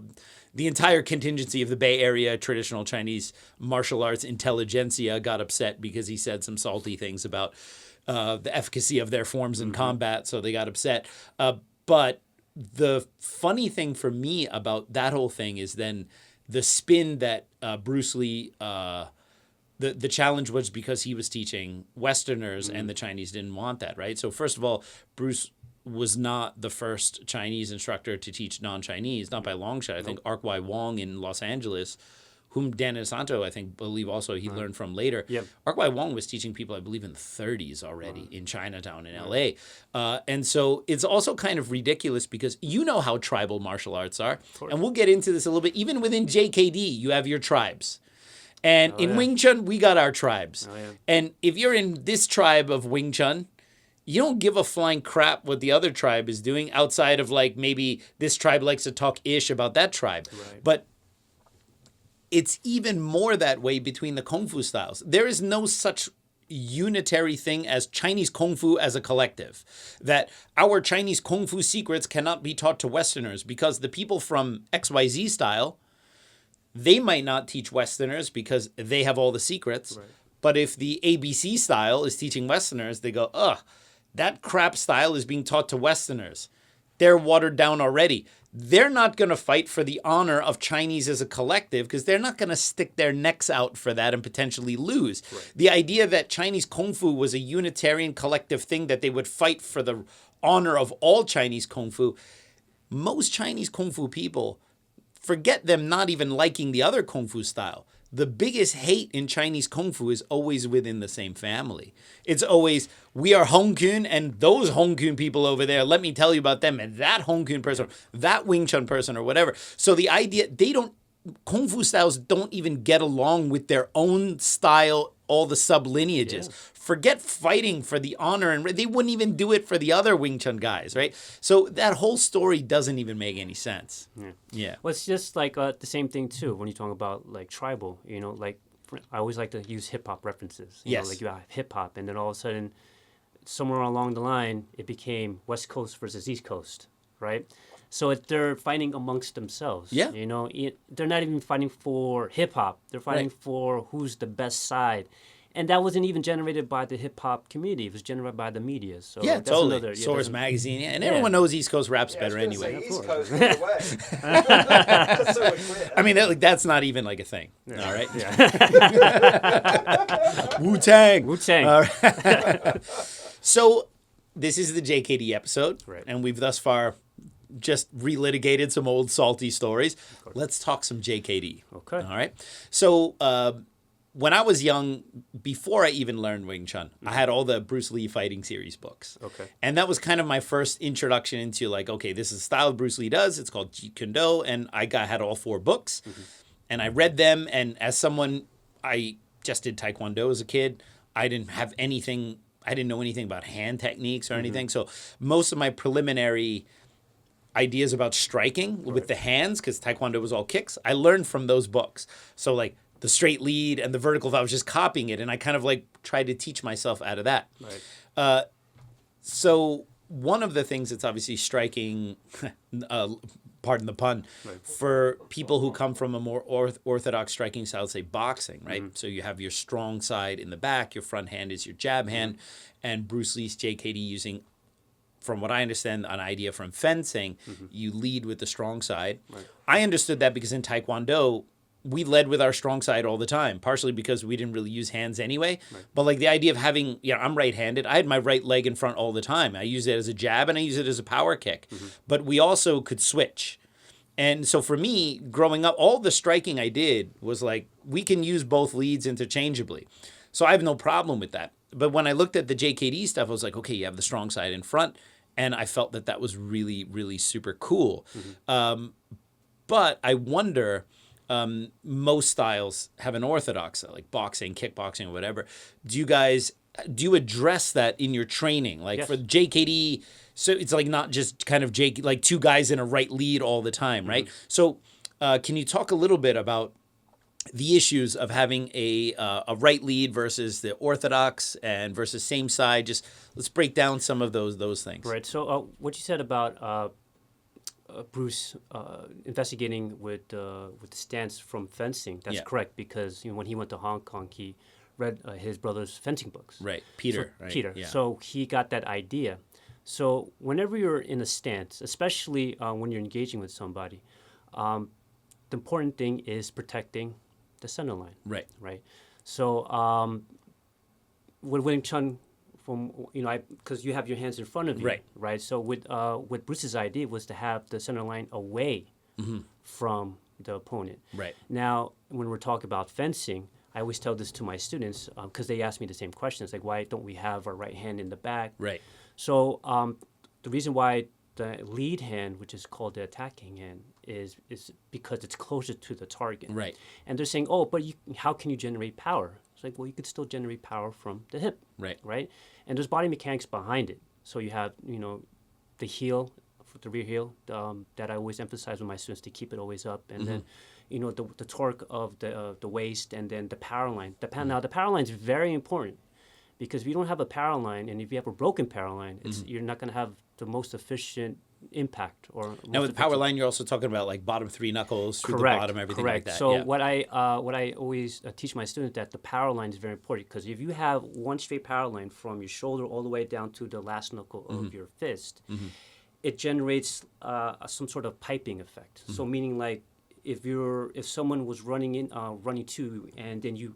the entire contingency of the Bay Area traditional Chinese martial arts intelligentsia. Got upset because he said some salty things about the efficacy of their forms in combat. So they got upset. But the funny thing for me about that whole thing is then the spin that Bruce Lee, the challenge was because he was teaching Westerners and the Chinese didn't want that, right? So first of all, Bruce was not the first Chinese instructor to teach non-Chinese, not by a long shot. I think Ark Wai Wong in Los Angeles, whom Dan Inosanto, believe also he learned from later. Yep. Ark Wai Wong was teaching people, I believe, in the 30s already in Chinatown in LA. And so it's also kind of ridiculous because you know how tribal martial arts are. And we'll get into this a little bit. Even within JKD, you have your tribes. And in Wing Chun, we got our tribes. And if you're in this tribe of Wing Chun, you don't give a flying crap what the other tribe is doing outside of like maybe this tribe likes to talk ish about that tribe. Right. But it's even more that way between the Kung Fu styles. There is no such unitary thing as Chinese Kung Fu as a collective. That our Chinese Kung Fu secrets cannot be taught to Westerners because the people from XYZ style, they might not teach Westerners because they have all the secrets. Right. But if the ABC style is teaching Westerners, they go, ugh, that crap style is being taught to Westerners. They're watered down already. They're not going to fight for the honor of Chinese as a collective because they're not going to stick their necks out for that and potentially lose. Right. The idea that Chinese Kung Fu was a unitarian collective thing, that they would fight for the honor of all Chinese Kung Fu, most Chinese Kung Fu people, forget them not even liking the other Kung Fu style. The biggest hate in Chinese Kung Fu is always within the same family. It's always, we are Hong Kong and those Hong Kong people over there, let me tell you about them, and that Hong Kong person, that Wing Chun person or whatever. So the idea, Kung Fu styles don't even get along with their own style, all the sub-lineages. Yeah. Forget fighting for the honor, and they wouldn't even do it for the other Wing Chun guys, right? So that whole story doesn't even make any sense. Yeah. Well, it's just like the same thing too when you talk about like tribal. Like I always like to use hip hop references. You know, like you have hip hop, and then all of a sudden, somewhere along the line, it became West Coast versus East Coast, right? So they're fighting amongst themselves. Yeah. They're not even fighting for hip hop. They're fighting for who's the best side. And that wasn't even generated by the hip hop community. It was generated by the media. So Yeah, that's totally. Another, Source Magazine, and everyone knows East Coast rap's better I was gonna anyway. say East Coast all the way. Just so we're clear. I mean, that's not even like a thing. Yeah. All right. Yeah. Wu-Tang. Wu-Tang. All right. So this is the JKD episode, Right. and we've thus far just relitigated some old salty stories. Let's talk some JKD. Okay. All right. So when I was young, before I even learned Wing Chun, I had all the Bruce Lee fighting series books. Okay. And that was kind of my first introduction into like, okay, this is the style Bruce Lee does. It's called Jeet Kune Do, and I had all 4 books, and I read them. And as someone, I just did Taekwondo as a kid. I didn't know anything about hand techniques or anything. So most of my preliminary ideas about striking with the hands, because Taekwondo was all kicks, I learned from those books. So like the straight lead and the vertical, I was just copying it, and I kind of like tried to teach myself out of that. Right. So one of the things that's obviously striking, pardon the pun, for people who come from a more orthodox striking style, say boxing, right? So you have your strong side in the back, your front hand is your jab hand, and Bruce Lee's JKD using, from what I understand, an idea from fencing, you lead with the strong side. Right. I understood that because in Taekwondo, we led with our strong side all the time, partially because we didn't really use hands anyway. Right. But like the idea of having, I'm right-handed. I had my right leg in front all the time. I use it as a jab and I use it as a power kick. But we also could switch. And so for me, growing up, all the striking I did was like, we can use both leads interchangeably. So I have no problem with that. But when I looked at the JKD stuff, I was like, okay, you have the strong side in front. And I felt that was really, really super cool. But I wonder, most styles have an orthodox, like boxing, kickboxing, or whatever. Do you address that in your training? Like for JKD, so it's like not just kind of like 2 guys in a right lead all the time, right? So can you talk a little bit about the issues of having a right lead versus the orthodox and versus same side? Just let's break down some of those things. Right. So what you said about Bruce investigating with the stance from fencing, that's correct, because when he went to Hong Kong, he read his brother's fencing books. Right, Peter. So, right? Peter. Yeah. So he got that idea. So whenever you're in a stance, especially when you're engaging with somebody, the important thing is protecting the center line. Right. Right. So with Wing Chun, because you have your hands in front of you. Right. Right. So with Bruce's idea was to have the center line away from the opponent. Right. Now, when we're talking about fencing, I always tell this to my students because they ask me the same questions, like why don't we have our right hand in the back? Right. So the reason why the lead hand, which is called the attacking hand, is because it's closer to the target. Right. And they're saying, oh, but how can you generate power? It's like, well, you could still generate power from the hip. Right. Right. And there's body mechanics behind it. So you have, the heel, the rear heel, that I always emphasize with my students to keep it always up, and then, the torque of the waist, and then the power line. Now the power line is very important, because if you don't have a power line, and if you have a broken power line, you're not going to have the most efficient impact. Now with power line, you're also talking about like bottom 3 knuckles through the bottom, everything like that. So what I always teach my students, that the power line is very important, because if you have one straight power line from your shoulder all the way down to the last knuckle of your fist, it generates some sort of piping effect. So meaning like if someone was running to you, and then you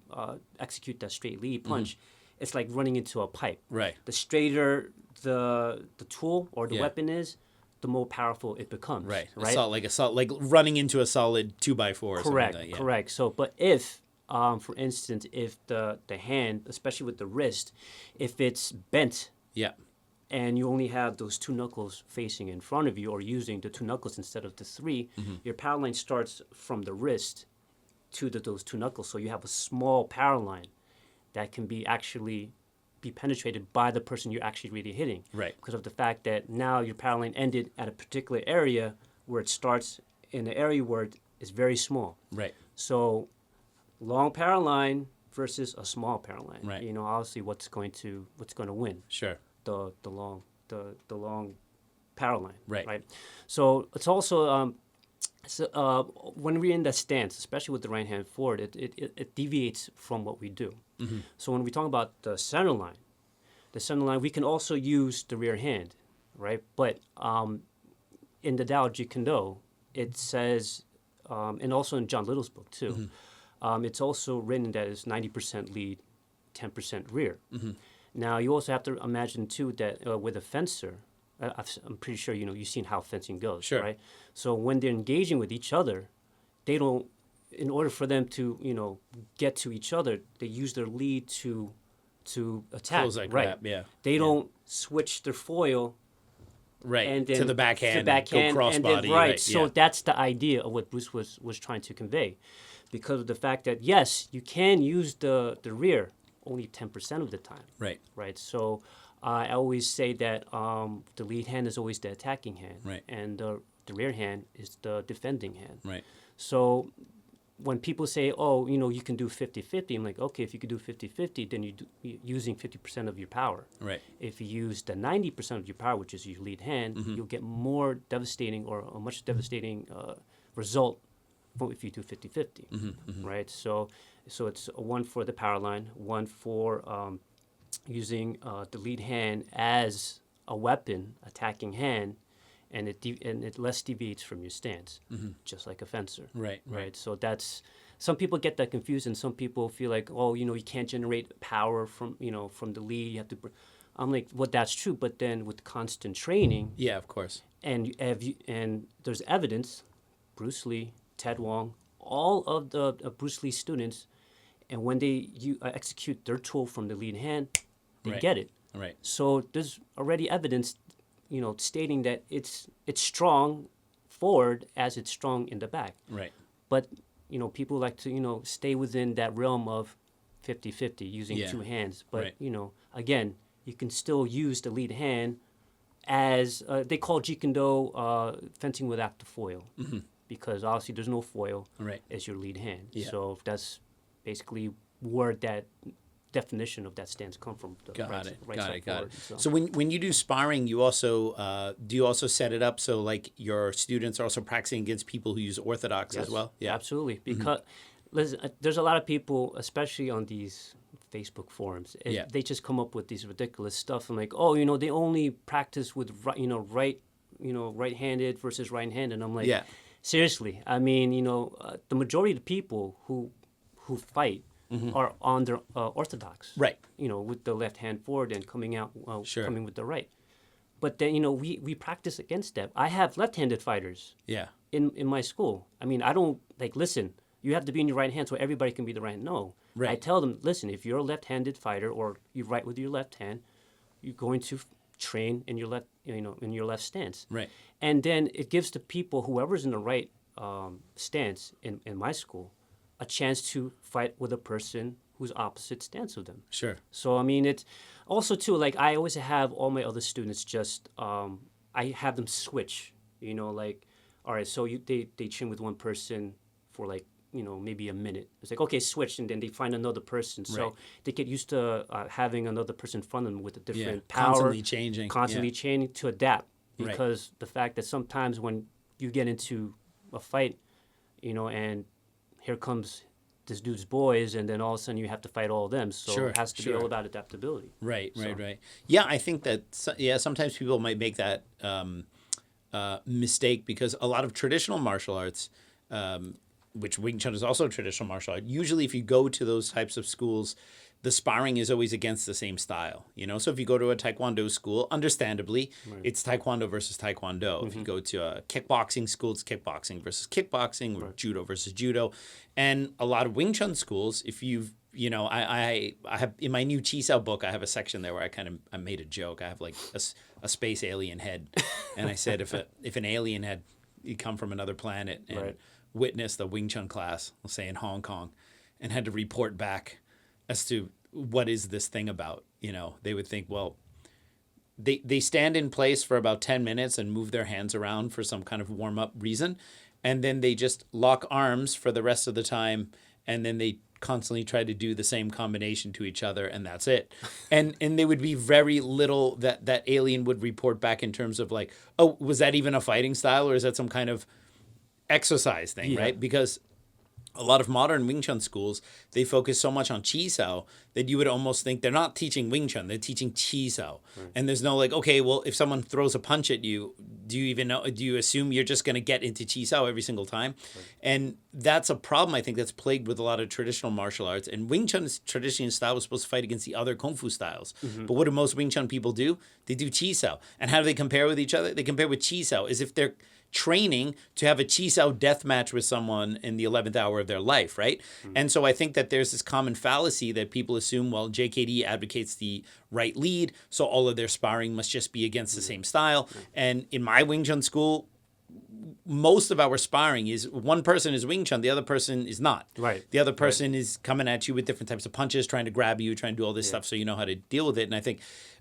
execute that straight lead punch, it's like running into a pipe. Right. The straighter the tool or the weapon is, the more powerful it becomes. Right. Like running into a solid 2x4 or something like that. Yeah. Correct. So, but if, for instance, if the hand, especially with the wrist, if it's bent, and you only have those 2 knuckles facing in front of you, or using the 2 knuckles instead of the 3, your power line starts from the wrist to those 2 knuckles. So you have a small power line that can be penetrated by the person you're actually really hitting. Right. Because of the fact that now your power line ended at a particular area where it starts in an area where it is very small. Right. So long power line versus a small power line. Right. Obviously what's going to win. Sure. The long power line. Right. Right. So it's also when we're in that stance, especially with the right hand forward, it deviates from what we do. So when we talk about the center line, we can also use the rear hand, right? But in the Tao Jeet Kune Do, it says, and also in John Little's book too, it's also written that it's 90% lead, 10% rear. Now you also have to imagine too that with a fencer, I'm pretty sure you've seen how fencing goes, right? So when they're engaging with each other, they don't. In order for them to get to each other, they use their lead to attack. Close like right? grab, yeah. They don't switch their foil. Right, And then to the backhand, go crossbody. Right, so yeah. that's the idea of what Bruce was trying to convey. Because of the fact that, yes, you can use the rear only 10% of the time. Right. Right, so I always say that the lead hand is always the attacking hand. Right. And the rear hand is the defending hand. Right. So when people say, oh, you can do 50-50, I'm like, okay, if you could do 50-50, then you're using 50% of your power. Right. If you use the 90% of your power, which is your lead hand, you'll get more devastating or a much devastating result if you do 50-50, right? So it's one for the power line, one for using the lead hand as a weapon, attacking hand, and it less deviates from your stance, just like a fencer. Right. So that's, some people get that confused, and some people feel like, oh, you can't generate power from the lead. You have to. I'm like, well, that's true, but then with constant training, Yeah, of course. and there's evidence, Bruce Lee, Ted Wong, all of the Bruce Lee students, and when they execute their tool from the lead hand, they Right. get it. Right. So there's already evidence, stating that it's strong forward as it's strong in the back. Right. But, people like to, stay within that realm of 50-50 using Yeah. two hands. But, Right. Again, you can still use the lead hand as, they call Jeet Kune Do fencing without the foil. Because obviously there's no foil Right. as your lead hand. Yeah. So that's basically where that definition of that stance come from. The Got right, it. right Got side it. Got forward, it. So when you do sparring, you also do you also set it up so like your students are also practicing against people who use orthodox as well? Yeah. Absolutely. Because listen, there's a lot of people, especially on these Facebook forums, Yeah. they just come up with these ridiculous stuff. I'm like, oh, they only practice with right-handed versus right-handed. And I'm like, Yeah. seriously. I mean, the majority of the people who fight are on their orthodox. Right. With the left hand forward and coming out, Sure. coming with the right. But then, we practice against that. I have left-handed fighters Yeah. in my school. I mean, I don't, listen, you have to be in your right hand so everybody can be the right hand. No. Right. I tell them, listen, if you're a left-handed fighter or you write with your left hand, you're going to train in your left, in your left stance. Right. And then it gives the people, whoever's in the right stance in my school, a chance to fight with a person who's opposite stance of them. Sure. So, I mean, it's also, too, I always have all my other students just, I have them switch, all right, so they train with one person for, maybe a minute. It's like, okay, switch, and then they find another person. So Right. they get used to having another person in front of them with a different Yeah. power. Constantly changing. Constantly Yeah. changing to adapt. Right. Because the fact that sometimes when you get into a fight, and here comes this dude's boys, and then all of a sudden you have to fight all of them. So Sure, it has to be sure. all about adaptability. Right, So- right. Yeah, I think that sometimes people might make that mistake because a lot of traditional martial arts, which Wing Chun is also a traditional martial art. Usually, if you go to those types of schools, the sparring is always against the same style. So if you go to a Taekwondo school, understandably, it's Taekwondo versus Taekwondo. If you go to a kickboxing school, it's kickboxing versus kickboxing, or judo versus judo. And a lot of Wing Chun schools, if you've I have in my new Chisao book, I have a section there where I made a joke. I have like a space alien head, and I said if an alien had come from another planet and Right. witnessed the Wing Chun class, let's say in Hong Kong, and had to report back as to what is this thing about, they would think, well, they stand in place for about 10 minutes and move their hands around for some kind of warm-up reason, and then they just lock arms for the rest of the time, and then they constantly try to do the same combination to each other, and that's it. And there would be very little that alien would report back in terms of like, oh, was that even a fighting style, or is that some kind of exercise thing, Yeah. right? Because a lot of modern Wing Chun schools, they focus so much on Chi Sao that you would almost think they're not teaching Wing Chun, they're teaching Chi Sao. Right. And there's no like, okay, well, if someone throws a punch at you, do you assume you're just going to get into Chi Sao every single time? Right. And that's a problem, I think, that's plagued with a lot of traditional martial arts. And Wing Chun traditionally style was supposed to fight against the other Kung Fu styles. Mm-hmm. But what do most Wing Chun people do? They do Chi Sao. And how do they compare with each other? They compare with Chi Sao as if they're training to have a Chi Sao death match with someone in the 11th hour of their life, right? Mm-hmm. And so I think that there's this common fallacy that people assume, well, JKD advocates the right lead, so all of their sparring must just be against the same style. Mm-hmm. And in my Wing Chun school, most of our sparring is one person is Wing Chun, the other person is not. Right. The other person is coming at you with different types of punches, trying to grab you, trying to do all this stuff so you know how to deal with it. And I think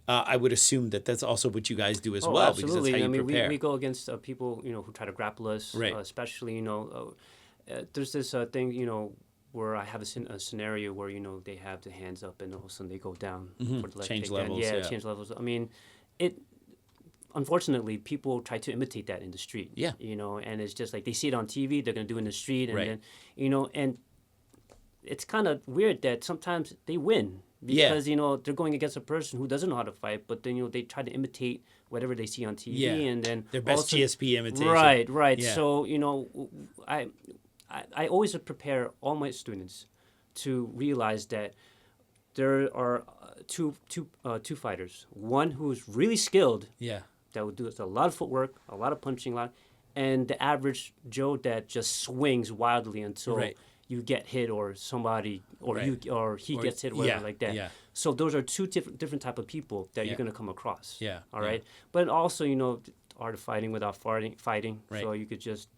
I would assume that that's also what you guys do as well, absolutely. because that's how you prepare. We go against people, who try to grapple us, right. Especially, there's this thing, where I have a scenario where, they have the hands up and all of a sudden they go down. Mm-hmm. For the change takedown. levels. Yeah, change levels. I mean, unfortunately, people try to imitate that in the street. Yeah. And it's just like they see it on TV, they're going to do it in the street. And right. then, and it's kind of weird that sometimes they win. Because, they're going against a person who doesn't know how to fight, but then, they try to imitate whatever they see on TV. And then their best GSP imitation. Right. Yeah. So, I always prepare all my students to realize that there are two fighters. One who's really skilled. Yeah. That would do a lot of footwork, a lot of punching, and the average Joe that just swings wildly until you get hit or somebody or he gets hit, whatever like that. Yeah. So those are two different type of people that you're going to come across. Yeah. All right. But also, art of fighting without fighting. Right. So you could just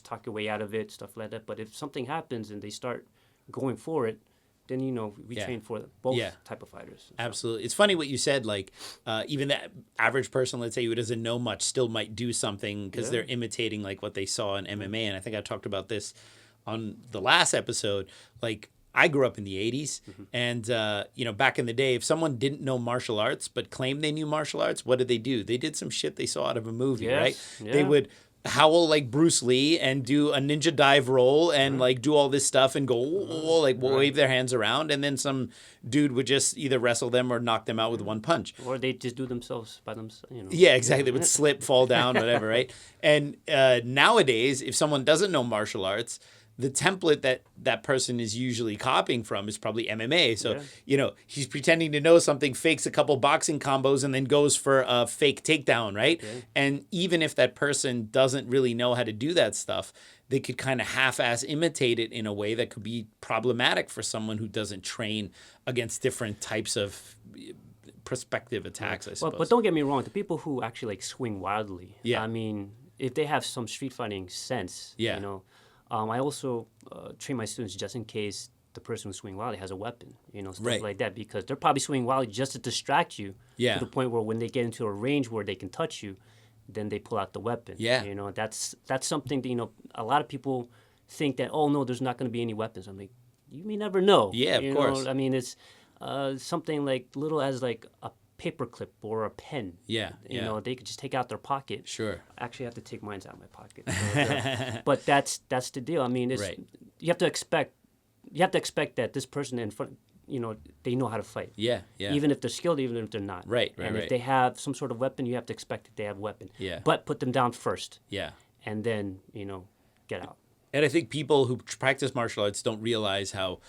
talk your way out of it, stuff like that. But if something happens and they start going for it, then we train for both type of fighters. So. Absolutely. It's funny what you said, like even the average person, let's say, who doesn't know much still might do something because they're imitating like what they saw in MMA. And I think I talked about this on the last episode. Like, I grew up in the 80s, and, back in the day, if someone didn't know martial arts but claimed they knew martial arts, what did they do? They did some shit they saw out of a movie, right? Yeah. They would howl like Bruce Lee and do a ninja dive roll and like do all this stuff and go wave their hands around, and then some dude would just either wrestle them or knock them out with one punch. Or they just do themselves by themselves. Yeah, exactly. They would slip, fall down, whatever, right? And nowadays, if someone doesn't know martial arts, the template that person is usually copying from is probably MMA. So, he's pretending to know something, fakes a couple boxing combos, and then goes for a fake takedown, right? Yeah. And even if that person doesn't really know how to do that stuff, they could kind of half-ass imitate it in a way that could be problematic for someone who doesn't train against different types of prospective attacks, I suppose. But don't get me wrong. The people who actually swing wildly, I mean, if they have some street fighting sense, I also train my students just in case the person who's swinging wildly has a weapon, stuff like that, because they're probably swinging wildly just to distract you to the point where when they get into a range where they can touch you, then they pull out the weapon. Yeah. That's something that, a lot of people think that, oh, no, there's not going to be any weapons. I'm like, you may never know. Yeah, of course. I mean, it's something like little as like a paperclip or a pen. Yeah. They could just take out their pocket. Sure. Actually, I have to take mine out of my pocket. But that's the deal. I mean, you have to expect that this person in front, they know how to fight. Yeah. Even if they're skilled, even if they're not. Right. And if they have some sort of weapon, you have to expect that they have a weapon. Yeah. But put them down first. Yeah. And then, get out. And I think people who practice martial arts don't realize how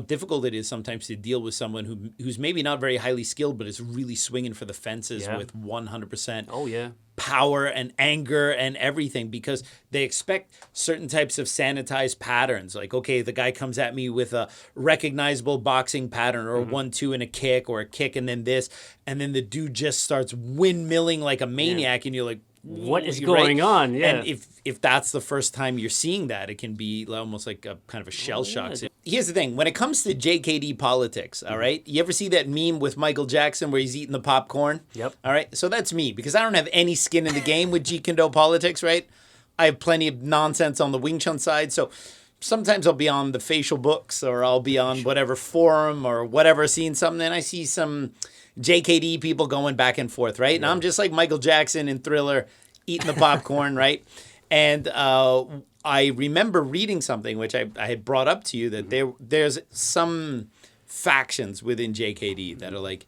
difficult it is sometimes to deal with someone who's maybe not very highly skilled, but is really swinging for the fences with 100% power and anger and everything, because they expect certain types of sanitized patterns. Like, okay, the guy comes at me with a recognizable boxing pattern or a 1-2 and a kick or a kick and then this, and then the dude just starts windmilling like a maniac, and you're like, what is going on? Yeah. And if that's the first time you're seeing that, it can be almost like a kind of a shell shock. Here's the thing. When it comes to JKD politics, all right, you ever see that meme with Michael Jackson where he's eating the popcorn? Yep. All right, so that's me, because I don't have any skin in the game with Jeet Kune Do politics, right? I have plenty of nonsense on the Wing Chun side, so sometimes I'll be on the facial books or I'll be on whatever forum or whatever, seeing something, and I see some JKD people going back and forth, right? And I'm just like Michael Jackson in Thriller, eating the popcorn, right? And I remember reading something which I had brought up to you that there's some factions within JKD that are like,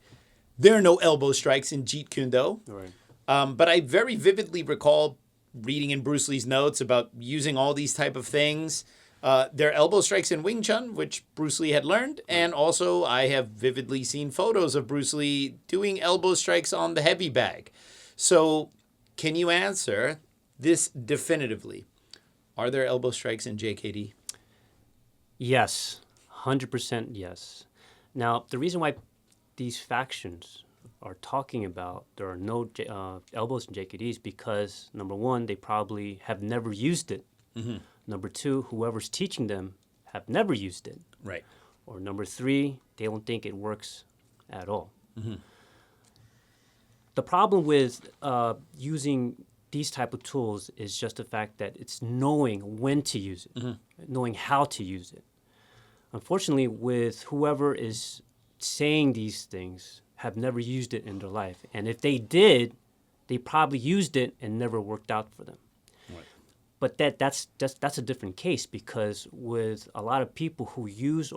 there are no elbow strikes in Jeet Kune Do. Right. But I very vividly recall reading in Bruce Lee's notes about using all these type of things. There are elbow strikes in Wing Chun, which Bruce Lee had learned. And also I have vividly seen photos of Bruce Lee doing elbow strikes on the heavy bag. So can you answer this definitively? Are there elbow strikes in JKD? Yes, 100% yes. Now, the reason why these factions are talking about there are no elbows in JKD is because, number one, they probably have never used it. Mm-hmm. Number two, whoever's teaching them have never used it. Right. Or number three, they don't think it works at all. Mm-hmm. The problem with using these type of tools is just the fact that it's knowing when to use it, knowing how to use it. Unfortunately, with whoever is saying these things have never used it in their life. And if they did, they probably used it and never worked out for them. Right. But that's a different case, because with a lot of people who use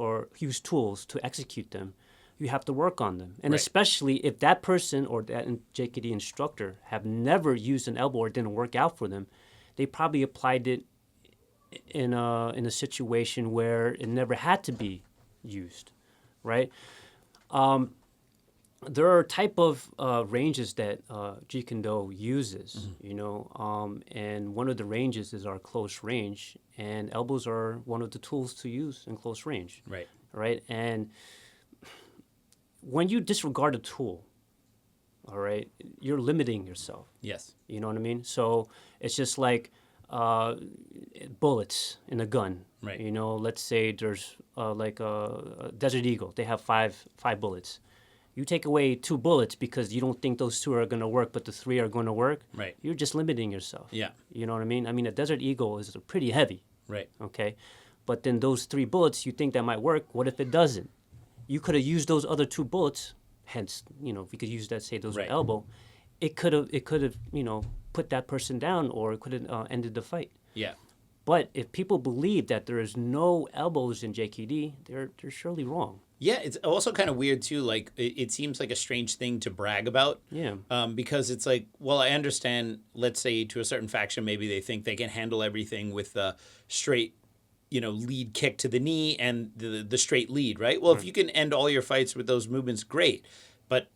tools to execute them, you have to work on them. And Right. especially if that person or that JKD instructor have never used an elbow or it didn't work out for them, they probably applied it in a situation where it never had to be used, right? There are type of ranges that Jeet Kune Do uses, and one of the ranges is our close range, and elbows are one of the tools to use in close range. Right. Right? And when you disregard a tool, all right, you're limiting yourself. Yes. You know what I mean? So it's just like bullets in a gun. Right. You know, let's say there's like a Desert Eagle. They have five bullets. You take away 2 bullets because you don't think those 2 are going to work, but the 3 are going to work. Right. You're just limiting yourself. Yeah. You know what I mean? I mean, a Desert Eagle is pretty heavy. Right. Okay. But then those 3 bullets, you think that might work. What if it doesn't? You could have used those other 2 bullets. Hence, if you could use that, say those Right. were elbow, it could have, put that person down, or it could have ended the fight. Yeah. But if people believe that there is no elbows in JKD, they're surely wrong. Yeah, it's also kind of weird too. Like it seems like a strange thing to brag about. Yeah. Because it's like, well, I understand. Let's say to a certain faction, maybe they think they can handle everything with the straight, lead kick to the knee and the straight lead, right? Well, if you can end all your fights with those movements, great. But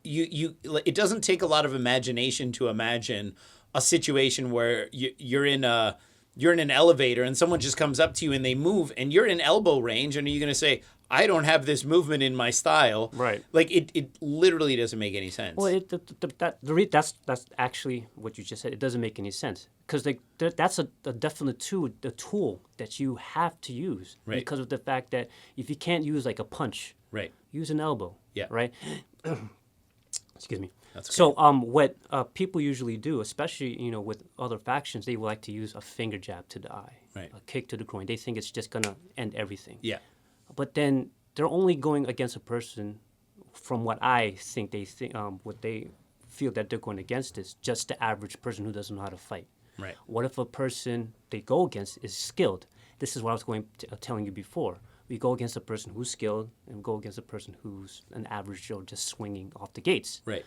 it doesn't take a lot of imagination to imagine a situation where you're in an elevator and someone just comes up to you and they move and you're in elbow range, and are you going to say, I don't have this movement in my style? Right. Like it literally doesn't make any sense. Well, that's actually what you just said. It doesn't make any sense, because that's a definite tool that you have to use, Right. because of the fact that if you can't use like a punch, Right. use an elbow. Yeah. Right. Excuse me. That's okay. So what people usually do, especially with other factions, they would like to use a finger jab to the eye, Right. a kick to the groin. They think it's just gonna end everything. Yeah. But then they're only going against a person, from what I think what they feel that they're going against is just the average person who doesn't know how to fight. Right. What if a person they go against is skilled? This is what I was telling you before. We go against a person who's skilled and go against a person who's an average Joe just swinging off the gates. Right.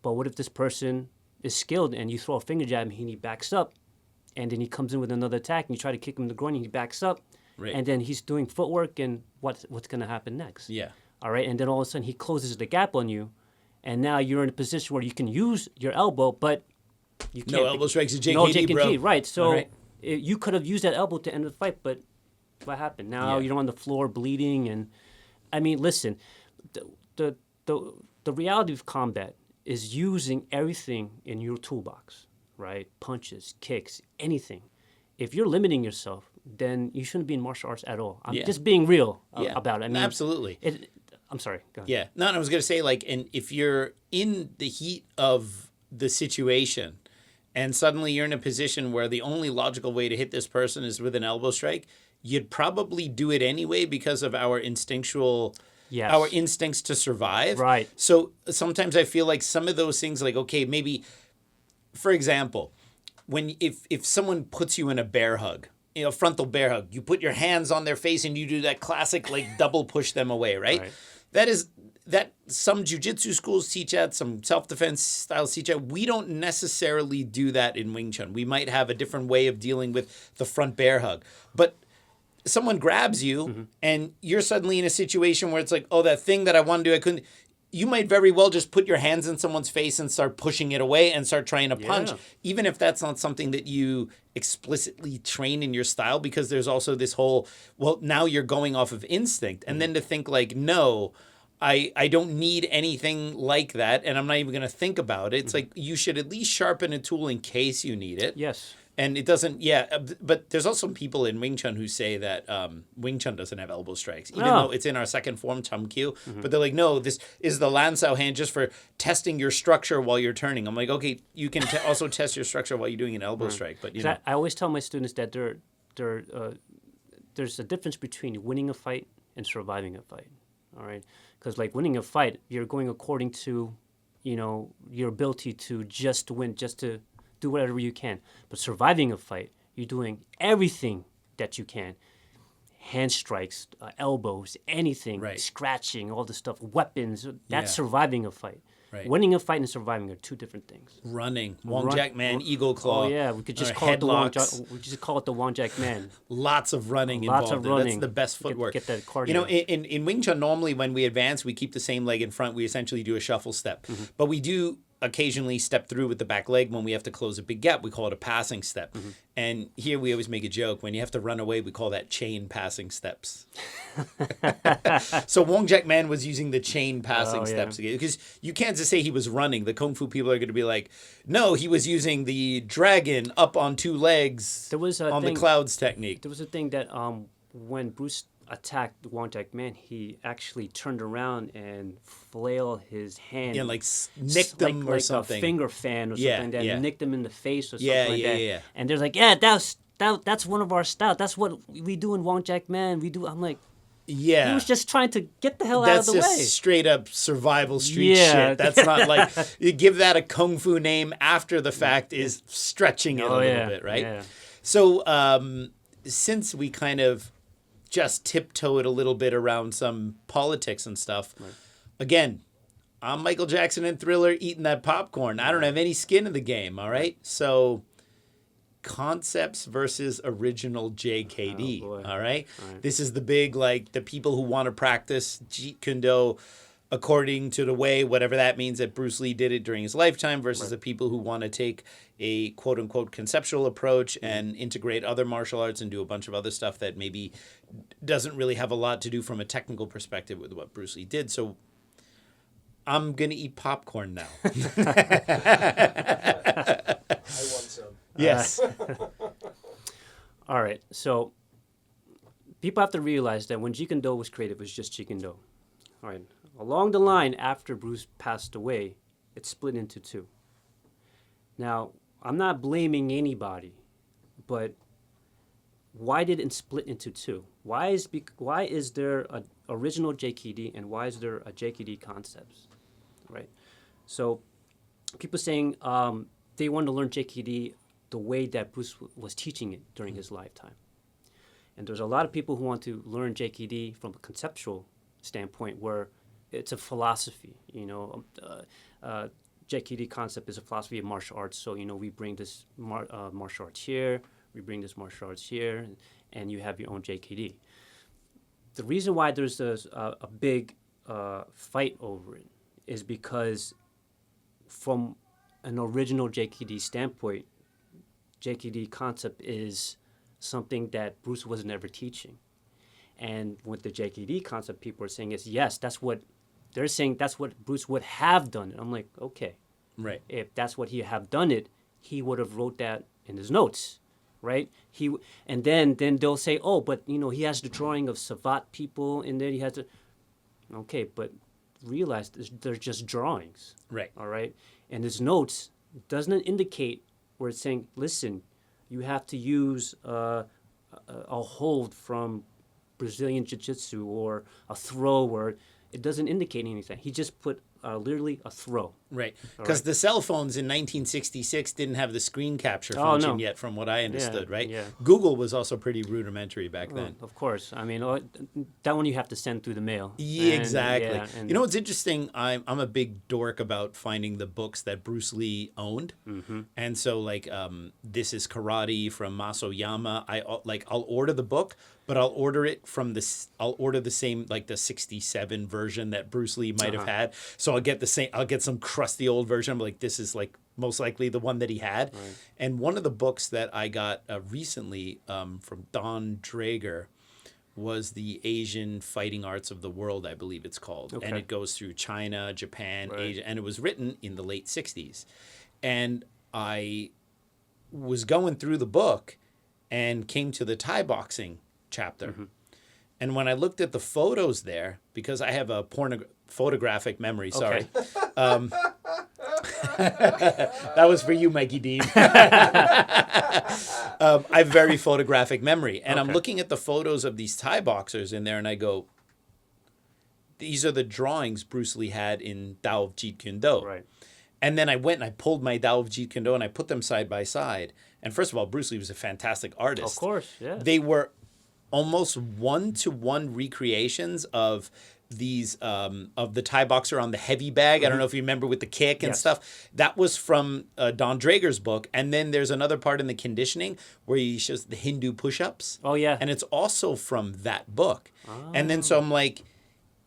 But what if this person is skilled and you throw a finger jab and he backs up, and then he comes in with another attack and you try to kick him in the groin and he backs up, Right. and then he's doing footwork, and what's going to happen next? Yeah. All right, and then all of a sudden he closes the gap on you, and now you're in a position where you can use your elbow, but you can't. No elbow strikes at JKD, no JKD, bro. right? So All right. you could have used that elbow to end the fight, but what happened? Now Yeah. you're on the floor bleeding, and I mean, listen, the reality of combat is using everything in your toolbox, right? Punches, kicks, anything. If you're limiting yourself, then you shouldn't be in martial arts at all. I'm Yeah. just being real Yeah. about it. I mean, Absolutely. I'm sorry. Go ahead. Yeah. No, I was going to say, like, and if you're in the heat of the situation and suddenly you're in a position where the only logical way to hit this person is with an elbow strike, you'd probably do it anyway because of our instinctual, Yes. our instincts to survive. Right. So sometimes I feel like some of those things, like, okay, maybe, for example, if someone puts you in a bear hug, frontal bear hug, you put your hands on their face and you do that classic like double push them away, right? That some jiu-jitsu schools teach that, some self-defense styles teach that. We don't necessarily do that in Wing Chun. We might have a different way of dealing with the front bear hug. But someone grabs you and you're suddenly in a situation where it's like, oh, that thing that I want to do, I couldn't. You might very well just put your hands in someone's face and start pushing it away and start trying to punch, even if that's not something that you explicitly train in your style, because there's also this whole, well, now you're going off of instinct. And then to think like, no, I don't need anything like that, and I'm not even going to think about it. It's like you should at least sharpen a tool in case you need it. Yes. And it doesn't, but there's also people in Wing Chun who say that Wing Chun doesn't have elbow strikes, even though it's in our second form, Chum Kyu. But they're like, no, this is the Lansao hand just for testing your structure while you're turning. I'm like, okay, you can also test your structure while you're doing an elbow strike. But I always tell my students that there's a difference between winning a fight and surviving a fight. All right, because like winning a fight, you're going according to, your ability to just win, just to do whatever you can. But surviving a fight, you're doing everything that you can. Hand strikes, elbows, anything, scratching, all the stuff, weapons. That's surviving a fight. Right. Winning a fight and surviving are two different things. Running, Wong Jack Man, Eagle Claw. Oh yeah, we could just call it the Wong Jack. We just call it the Wong Jack Man. Lots of running involved. Lots of running. That's the best footwork. Get that cardio. In Wing Chun, normally when we advance, we keep the same leg in front. We essentially do a shuffle step, but we do occasionally step through with the back leg when we have to close a big gap. We call it a passing step. And here we always make a joke. When you have to run away, we call that chain passing steps. So Wong Jack Man was using the chain passing steps again, because you can't just say he was running. The Kung Fu people are going to be like, no, he was using the dragon up on two legs the clouds technique. There was a thing that when Bruce attacked Wong Jack Man, he actually turned around and flailed his hand. Yeah, like nicked him or something. Like a finger fan or something like that. Nicked him in the face or something like that. Yeah. And they're like, that's one of our styles. That's what we do in Wong Jack Man. I'm like, he was just trying to get the hell out of the way. That's just straight up survival street shit. That's not like, you give that a Kung Fu name after the fact is stretching it a little bit, right? Yeah. So since we kind of just tiptoed a little bit around some politics and stuff. Right. Again, I'm Michael Jackson in Thriller eating that popcorn. I don't have any skin in the game, all right? So concepts versus original JKD, all right? This is the big, the people who want to practice Jeet Kune Do according to the way, whatever that means, that Bruce Lee did it during his lifetime, versus the people who want to take a quote-unquote conceptual approach and integrate other martial arts and do a bunch of other stuff that maybe doesn't really have a lot to do from a technical perspective with what Bruce Lee did. So I'm going to eat popcorn now. I want some. Yes. All right. So people have to realize that when Jeet Kune Do was created, it was just Jeet Kune Do. All right. Along the line, after Bruce passed away, it split into two. Now, I'm not blaming anybody, but why did it split into two? Why is there an original JKD and why is there a JKD concepts, right? So people saying they want to learn JKD the way that Bruce was teaching it during his lifetime. And there's a lot of people who want to learn JKD from a conceptual standpoint where it's a philosophy, JKD concept is a philosophy of martial arts. So, we bring this martial arts here, we bring this martial arts here, and you have your own JKD. The reason why there's a big fight over it is because from an original JKD standpoint, JKD concept is something that Bruce was never teaching. And with the JKD concept, people are saying is, yes, they're saying that's what Bruce would have done. And I'm like, okay. Right. If that's what he have done it, he would have wrote that in his notes, right? And then they'll say, oh, but, he has the drawing of Savat people, and then he has the... Okay, but realize they're just drawings. Right. All right? And his notes doesn't indicate where it's saying, listen, you have to use a hold from Brazilian Jiu-Jitsu or a throw, or it doesn't indicate anything. He just put literally a throw. Right. Because the cell phones in 1966 didn't have the screen capture function yet, from what I understood, right? Yeah. Google was also pretty rudimentary back then. Of course. I mean, that one you have to send through the mail. Yeah, And, exactly. yeah, and You know what's interesting? I'm a big dork about finding the books that Bruce Lee owned, and so like This Is Karate from Masoyama. I'll order the book, but I'll order it from this. I'll order the same, like the '67 version that Bruce Lee might have had. So I'll get the same. I'll get some crusty old version. I'm like, this is like most likely the one that he had. Right. And one of the books that I got recently from Don Draeger was the Asian Fighting Arts of the World, I believe it's called. Okay. And it goes through China, Japan, Asia, and it was written in the late 60s. And I was going through the book and came to the Thai boxing chapter. And when I looked at the photos there, because I have a photographic memory, sorry. That was for you, Mikey Deane. I have very photographic memory. And I'm looking at the photos of these Thai boxers in there, and I go, these are the drawings Bruce Lee had in Tao of Jeet Kune Do. Right. And then I went and I pulled my Tao of Jeet Kune Do and I put them side by side. And first of all, Bruce Lee was a fantastic artist. Of course, yeah. They were almost one-to-one recreations of these of the Thai boxer on the heavy bag. I don't know if you remember with the kick and stuff. That was from Don Draeger's book. And then there's another part in the conditioning where he shows the Hindu push-ups. Oh yeah. And it's also from that book. Oh. And then so I'm like,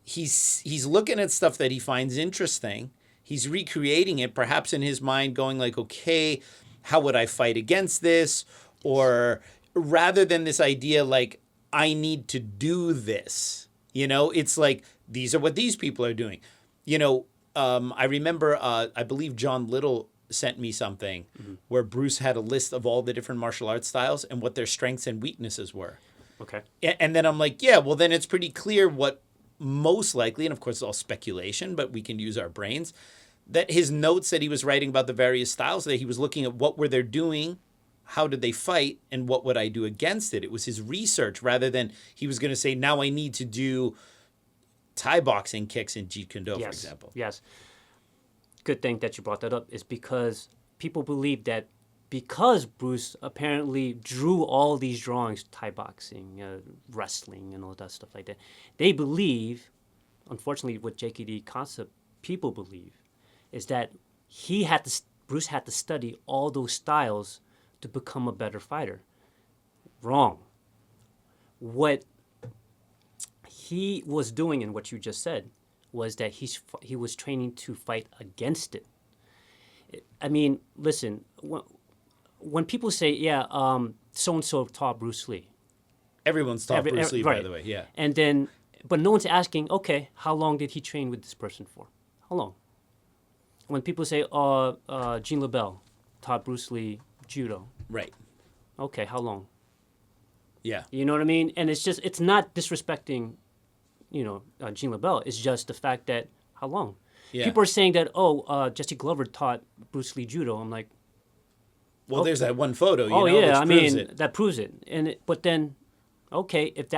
he's looking at stuff that he finds interesting. He's recreating it, perhaps in his mind, going like, okay, how would I fight against this? Or rather than this idea like, I need to do this. You know, it's like, these are what these people are doing. You know, I remember, I believe John Little sent me something where Bruce had a list of all the different martial arts styles and what their strengths and weaknesses were. Okay. And then I'm like, yeah, well, then it's pretty clear what most likely, and of course it's all speculation, but we can use our brains, that his notes that he was writing about the various styles, that he was looking at what were they doing, how did they fight, and what would I do against it? It was his research rather than he was going to say, now I need to do Thai boxing kicks in Jeet Kune Do, for example. Yes. Good thing that you brought that up is because people believe that because Bruce apparently drew all these drawings, Thai boxing, wrestling, and all that stuff like that, they believe, unfortunately, what JKD concept people believe, is that Bruce had to study all those styles to become a better fighter. Wrong. What he was doing, and what you just said, was that he was training to fight against it. I mean, listen, when people say, yeah, so-and-so taught Bruce Lee. Everyone's taught Bruce Lee, by the way, yeah. And then, but no one's asking, okay, how long did he train with this person for? How long? When people say, Jean LaBelle taught Bruce Lee judo. Right. Okay, how long? Yeah. You know what I mean? And it's not disrespecting, Jean LaBelle. It's just the fact that, how long? Yeah. People are saying that, Jesse Glover taught Bruce Lee judo. I'm like, well, there's that one photo, that proves it. But then, okay, if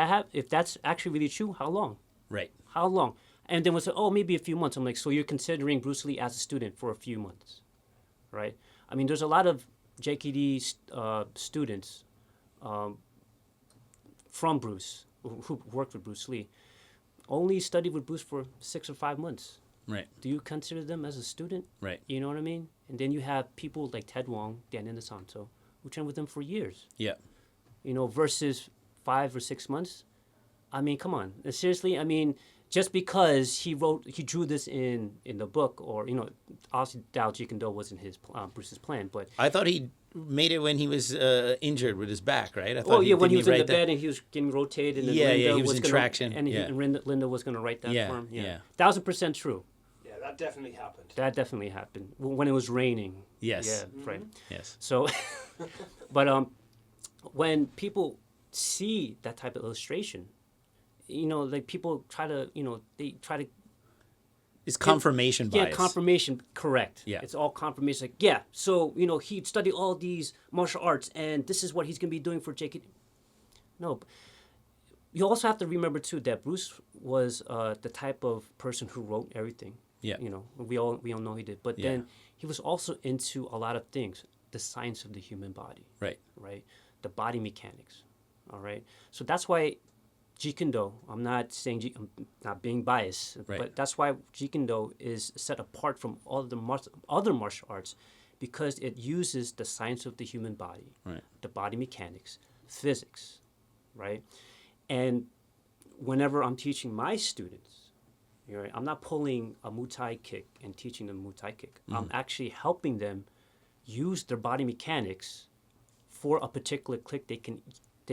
that's actually really true, how long? Right. How long? And then we'll say, maybe a few months. I'm like, so you're considering Bruce Lee as a student for a few months, right? I mean, there's a lot of JKD students from Bruce who worked with Bruce Lee, only studied with Bruce for 6 or 5 months. Right. Do you consider them as a student? Right. You know what I mean? And then you have people like Ted Wong, Dan Inosanto, who trained with them for years. Yeah. Versus 5 or 6 months. I mean, come on. Seriously, I mean, just because he drew this in the book, or obviously Tao Jeet Kune Do wasn't Bruce's plan, but I thought he made it when he was injured with his back, right? I thought when he was in the bed and he was getting rotated, and Linda he was in traction, and Linda was going to write that for him. Yeah, 1000% true. Yeah, that definitely happened. That definitely happened when it was raining. Yes. Yeah, right. Yes. So, but when people see that type of illustration, like people try to, they try to. It's confirmation bias. Yeah, confirmation, correct. Yeah. It's all confirmation. Like, yeah, so, he studied all these martial arts, and this is what he's going to be doing for JKD. No. You also have to remember, too, that Bruce was the type of person who wrote everything. Yeah. You know, we all know he did. But Yeah. then he was also into a lot of things, the science of the human body, Right. right? The body mechanics, all right? So that's why Jeet Kune Do, I'm not saying, I'm not being biased, Right. but that's why Jeet Kune Do is set apart from all the other martial arts, because it uses the science of the human body, Right. the body mechanics, physics, right? And whenever I'm teaching my students, right, I'm not pulling a Muay Thai kick and teaching them Muay Thai kick. I'm actually helping them use their body mechanics for a particular kick they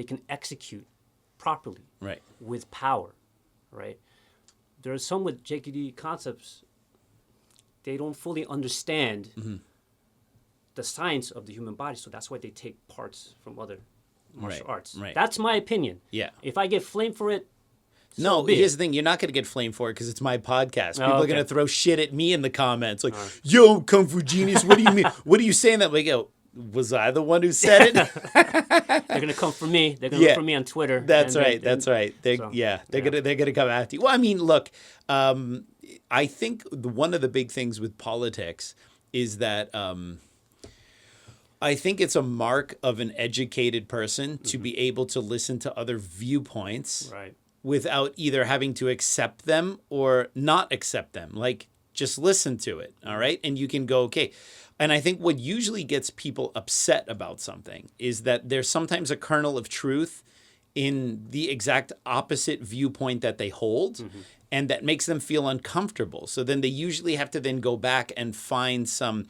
can execute properly, Right. with power, right? There are some with JKD concepts, they don't fully understand the science of the human body, so that's why they take parts from other martial Right, arts. right. That's my opinion. Yeah. If I get flamed for it, No, be it. here's the thing. You're not going to get flamed for it because it's my podcast. People are okay. going to throw shit at me in the comments. Like, yo, Kung Fu Genius, what do you mean? What are you saying that? Like, yo, was I the one who said it? they're gonna come for me. They're gonna Yeah. look for me on Twitter. That's and right. That's right. They're gonna come after you. Well, I mean, look, I think one of the big things with politics is that I think it's a mark of an educated person to be able to listen to other viewpoints Right. without either having to accept them or not accept them. Like, just listen to it, all right? And you can go, okay. And I think what usually gets people upset about something is that there's sometimes a kernel of truth in the exact opposite viewpoint that they hold, and that makes them feel uncomfortable. So then they usually have to then go back and find some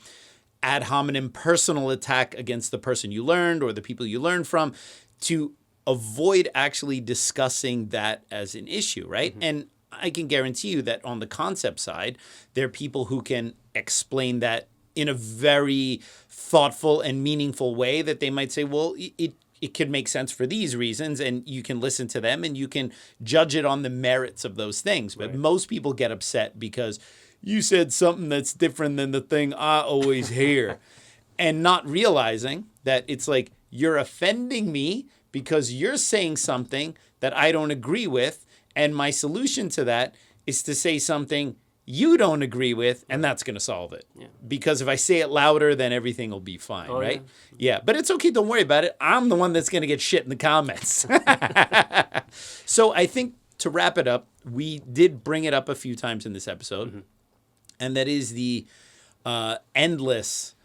ad hominem personal attack against the person you learned or the people you learned from to avoid actually discussing that as an issue, right? And I can guarantee you that on the concept side, there are people who can explain that in a very thoughtful and meaningful way that they might say, well, it could make sense for these reasons, and you can listen to them and you can judge it on the merits of those things. But most people get upset because you said something that's different than the thing I always hear, and not realizing that it's like you're offending me because you're saying something that I don't agree with, and my solution to that is to say something you don't agree with, and that's going to solve it. Yeah. Because if I say it louder, then everything will be fine, Oh, right? Yeah, but it's okay. Don't worry about it. I'm the one that's going to get shit in the comments. So I think to wrap it up, we did bring it up a few times in this episode, and that is the endless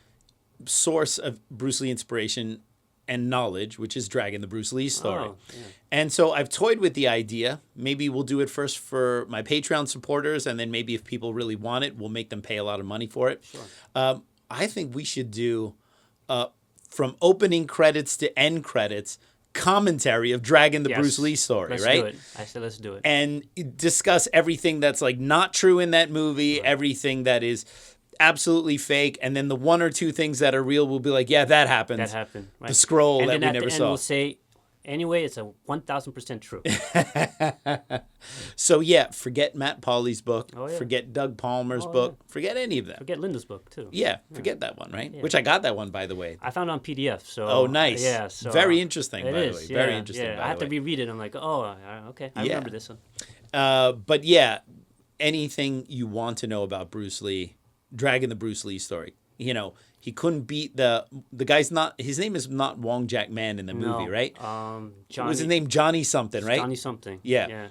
source of Bruce Lee inspiration and knowledge, which is Dragon the Bruce Lee story. Oh, yeah. And so I've toyed with the idea. Maybe we'll do it first for my Patreon supporters, and then maybe if people really want it, we'll make them pay a lot of money for it. Sure. I think we should do, from opening credits to end credits, commentary of Dragon the Yes. Bruce Lee story, Let's right? do it. I said let's do it. And discuss everything that's like not true in that movie, everything that is absolutely fake, and then the one or two things that are real will be like, yeah, that happened. That happened. Right. The scroll and that then we at never the end saw. We'll say, anyway, it's a 1,000% true. So yeah, forget Matt Pauly's book, Oh, yeah. forget Doug Palmer's book, forget any of them. Forget Linda's book too. Yeah, forget that one, right? Which I got that one, by the way. I found it on PDF. So. Oh, nice. Yeah. So very interesting, it by is, the way. Very yeah, interesting, Yeah. by I have the to way. reread it. I'm like, oh, okay, I remember this one. But yeah, anything you want to know about Bruce Lee, Dragon the Bruce Lee story. You know, he couldn't beat the guy's not, his name is not Wong Jack Man in the movie, right? Johnny. What was his name? Johnny something, right? Johnny something. Yeah. Yeah.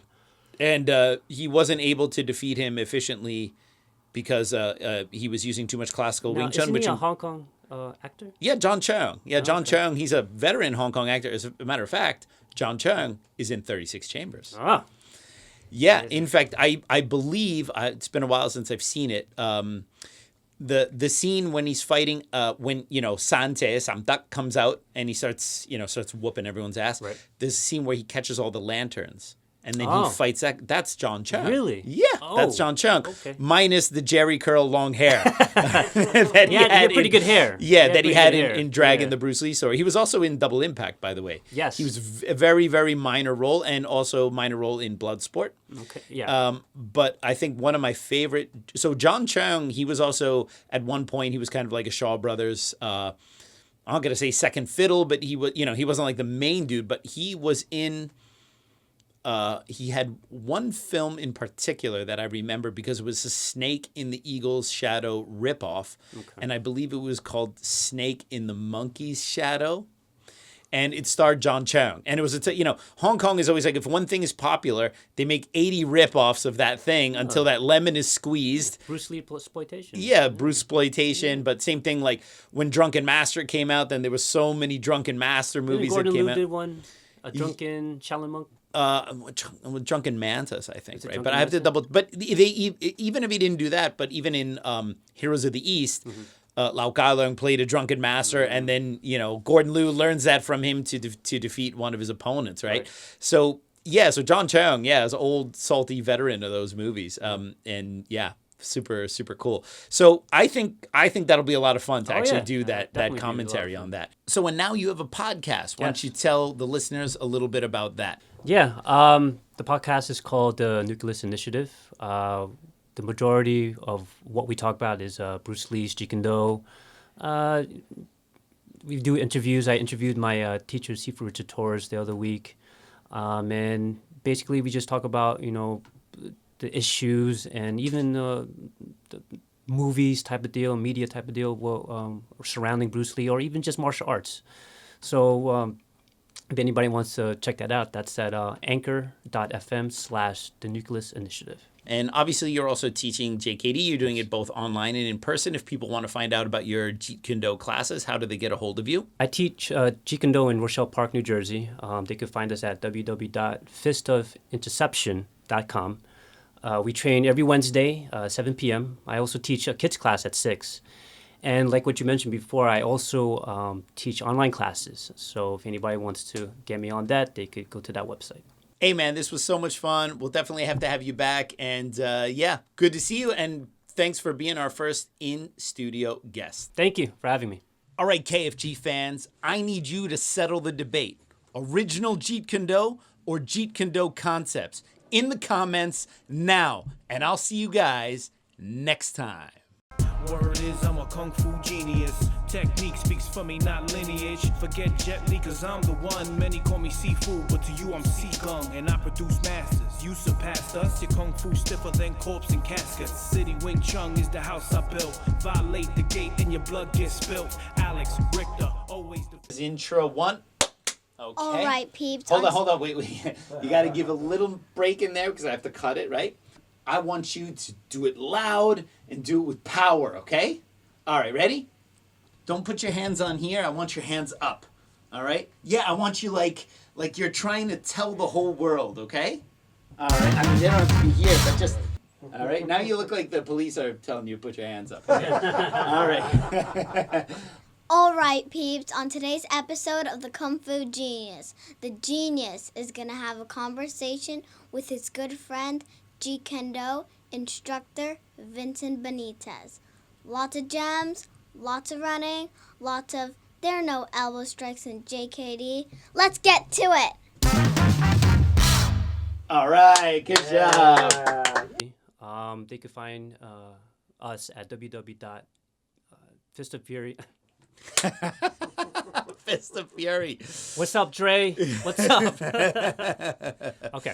And he wasn't able to defeat him efficiently because he was using too much classical Now, Wing Chun. isn't he a Hong Kong actor? Yeah, John Chung. Yeah, John Chung. He's a veteran Hong Kong actor. As a matter of fact, John Chung is in 36 Chambers. Ah. Yeah, in fact, I believe, it's been a while since I've seen it, the scene when he's fighting, when, Sante, Samtak comes out and he starts whooping everyone's ass. Right. There's a scene where he catches all the lanterns. And then Oh. he fights that. That's John Chung. Really? Yeah, that's Oh, John Chung. okay. Minus the Jerry curl long hair. that He had pretty good hair. Yeah, He that he pretty had good hair. in Dragon Yeah. the Bruce Lee story. He was also in Double Impact, by the way. Yes. He was a very, very minor role, and also minor role in Bloodsport. Okay. Yeah. But I think one of my favorite. So John Chung, he was also at one point he was kind of like a Shaw Brothers. I'm not gonna say second fiddle, but he was. He wasn't like the main dude, but he was in he had one film in particular that I remember because it was a Snake in the Eagle's Shadow ripoff. And I believe it was called Snake in the Monkey's Shadow. And it starred Chung. And it was, Hong Kong is always like, if one thing is popular, they make 80 ripoffs of that thing until that lemon is squeezed. Bruce Lee exploitation. Yeah, Bruce exploitation. But same thing, like when Drunken Master came out, then there was so many Drunken Master movies that came out. Did one, a Drunken Shaolin Monk. Drunken Mantis, I think, right? But I have to double. But even if he didn't do that, but even in Heroes of the East, Lau Kar-leung played a drunken master, and then Gordon Liu learns that from him to defeat one of his opponents, right? So Chung, is an old salty veteran of those movies, and super super cool. So I think that'll be a lot of fun to actually do that commentary on that. So and now you have a podcast. Why don't you tell the listeners a little bit about that? Yeah, the podcast is called the Nucleus Initiative. The majority of what we talk about is Bruce Lee's Jeet Kune Do. We do interviews. I interviewed my teacher, Sifu Richard Torres, the other week. And basically we just talk about, the issues and even the movies type of deal, media type of deal surrounding Bruce Lee, or even just martial arts. So if anybody wants to check that out, that's at anchor.fm/The Nucleus Initiative. And obviously, you're also teaching JKD. You're doing it both online and in person. If people want to find out about your Jeet Kune Do classes, how do they get a hold of you? I teach Jeet Kune Do in Rochelle Park, New Jersey. They can find us at www.fistofinterception.com. We train every Wednesday, 7 p.m. I also teach a kids class at 6. And like what you mentioned before, I also teach online classes. So if anybody wants to get me on that, they could go to that website. Hey, man, this was so much fun. We'll definitely have to have you back. And good to see you. And thanks for being our first in-studio guest. Thank you for having me. All right, KFG fans, I need you to settle the debate. Original Jeet Kune Do or Jeet Kune Do concepts? In the comments now. And I'll see you guys next time. Word is I'm a kung fu genius. Technique speaks for me, not lineage. Forget Jet Li, cause I'm the one. Many call me seafood, but to you I'm sea gung. And I produce masters. You surpassed us. Your kung fu stiffer than corpse and caskets. City Wing Chung is the house I built. Violate the gate and your blood gets spilt. Alex Richter, always the intro one. Okay. All right, peeps. Hold on. Wait. You got to give a little break in there because I have to cut it, right? I want you to do it loud and do it with power, okay? All right, ready? Don't put your hands on here. I want your hands up, all right? Yeah, I want you like you're trying to tell the whole world, okay? All right, I mean, they don't have to be here, but just... All right, now you look like the police are telling you to put your hands up. Okay? All right. All right, peeps. On today's episode of the Kung Fu Genius, the genius is going to have a conversation with his good friend, Jeet Kune Do instructor Vincent Benitez. Lots of gems, lots of running, lots of there are no elbow strikes in JKD. Let's get to it. All right, good job. They could find us at www.fistoffury. Fist of Fury. What's up, Dre? What's up? Okay.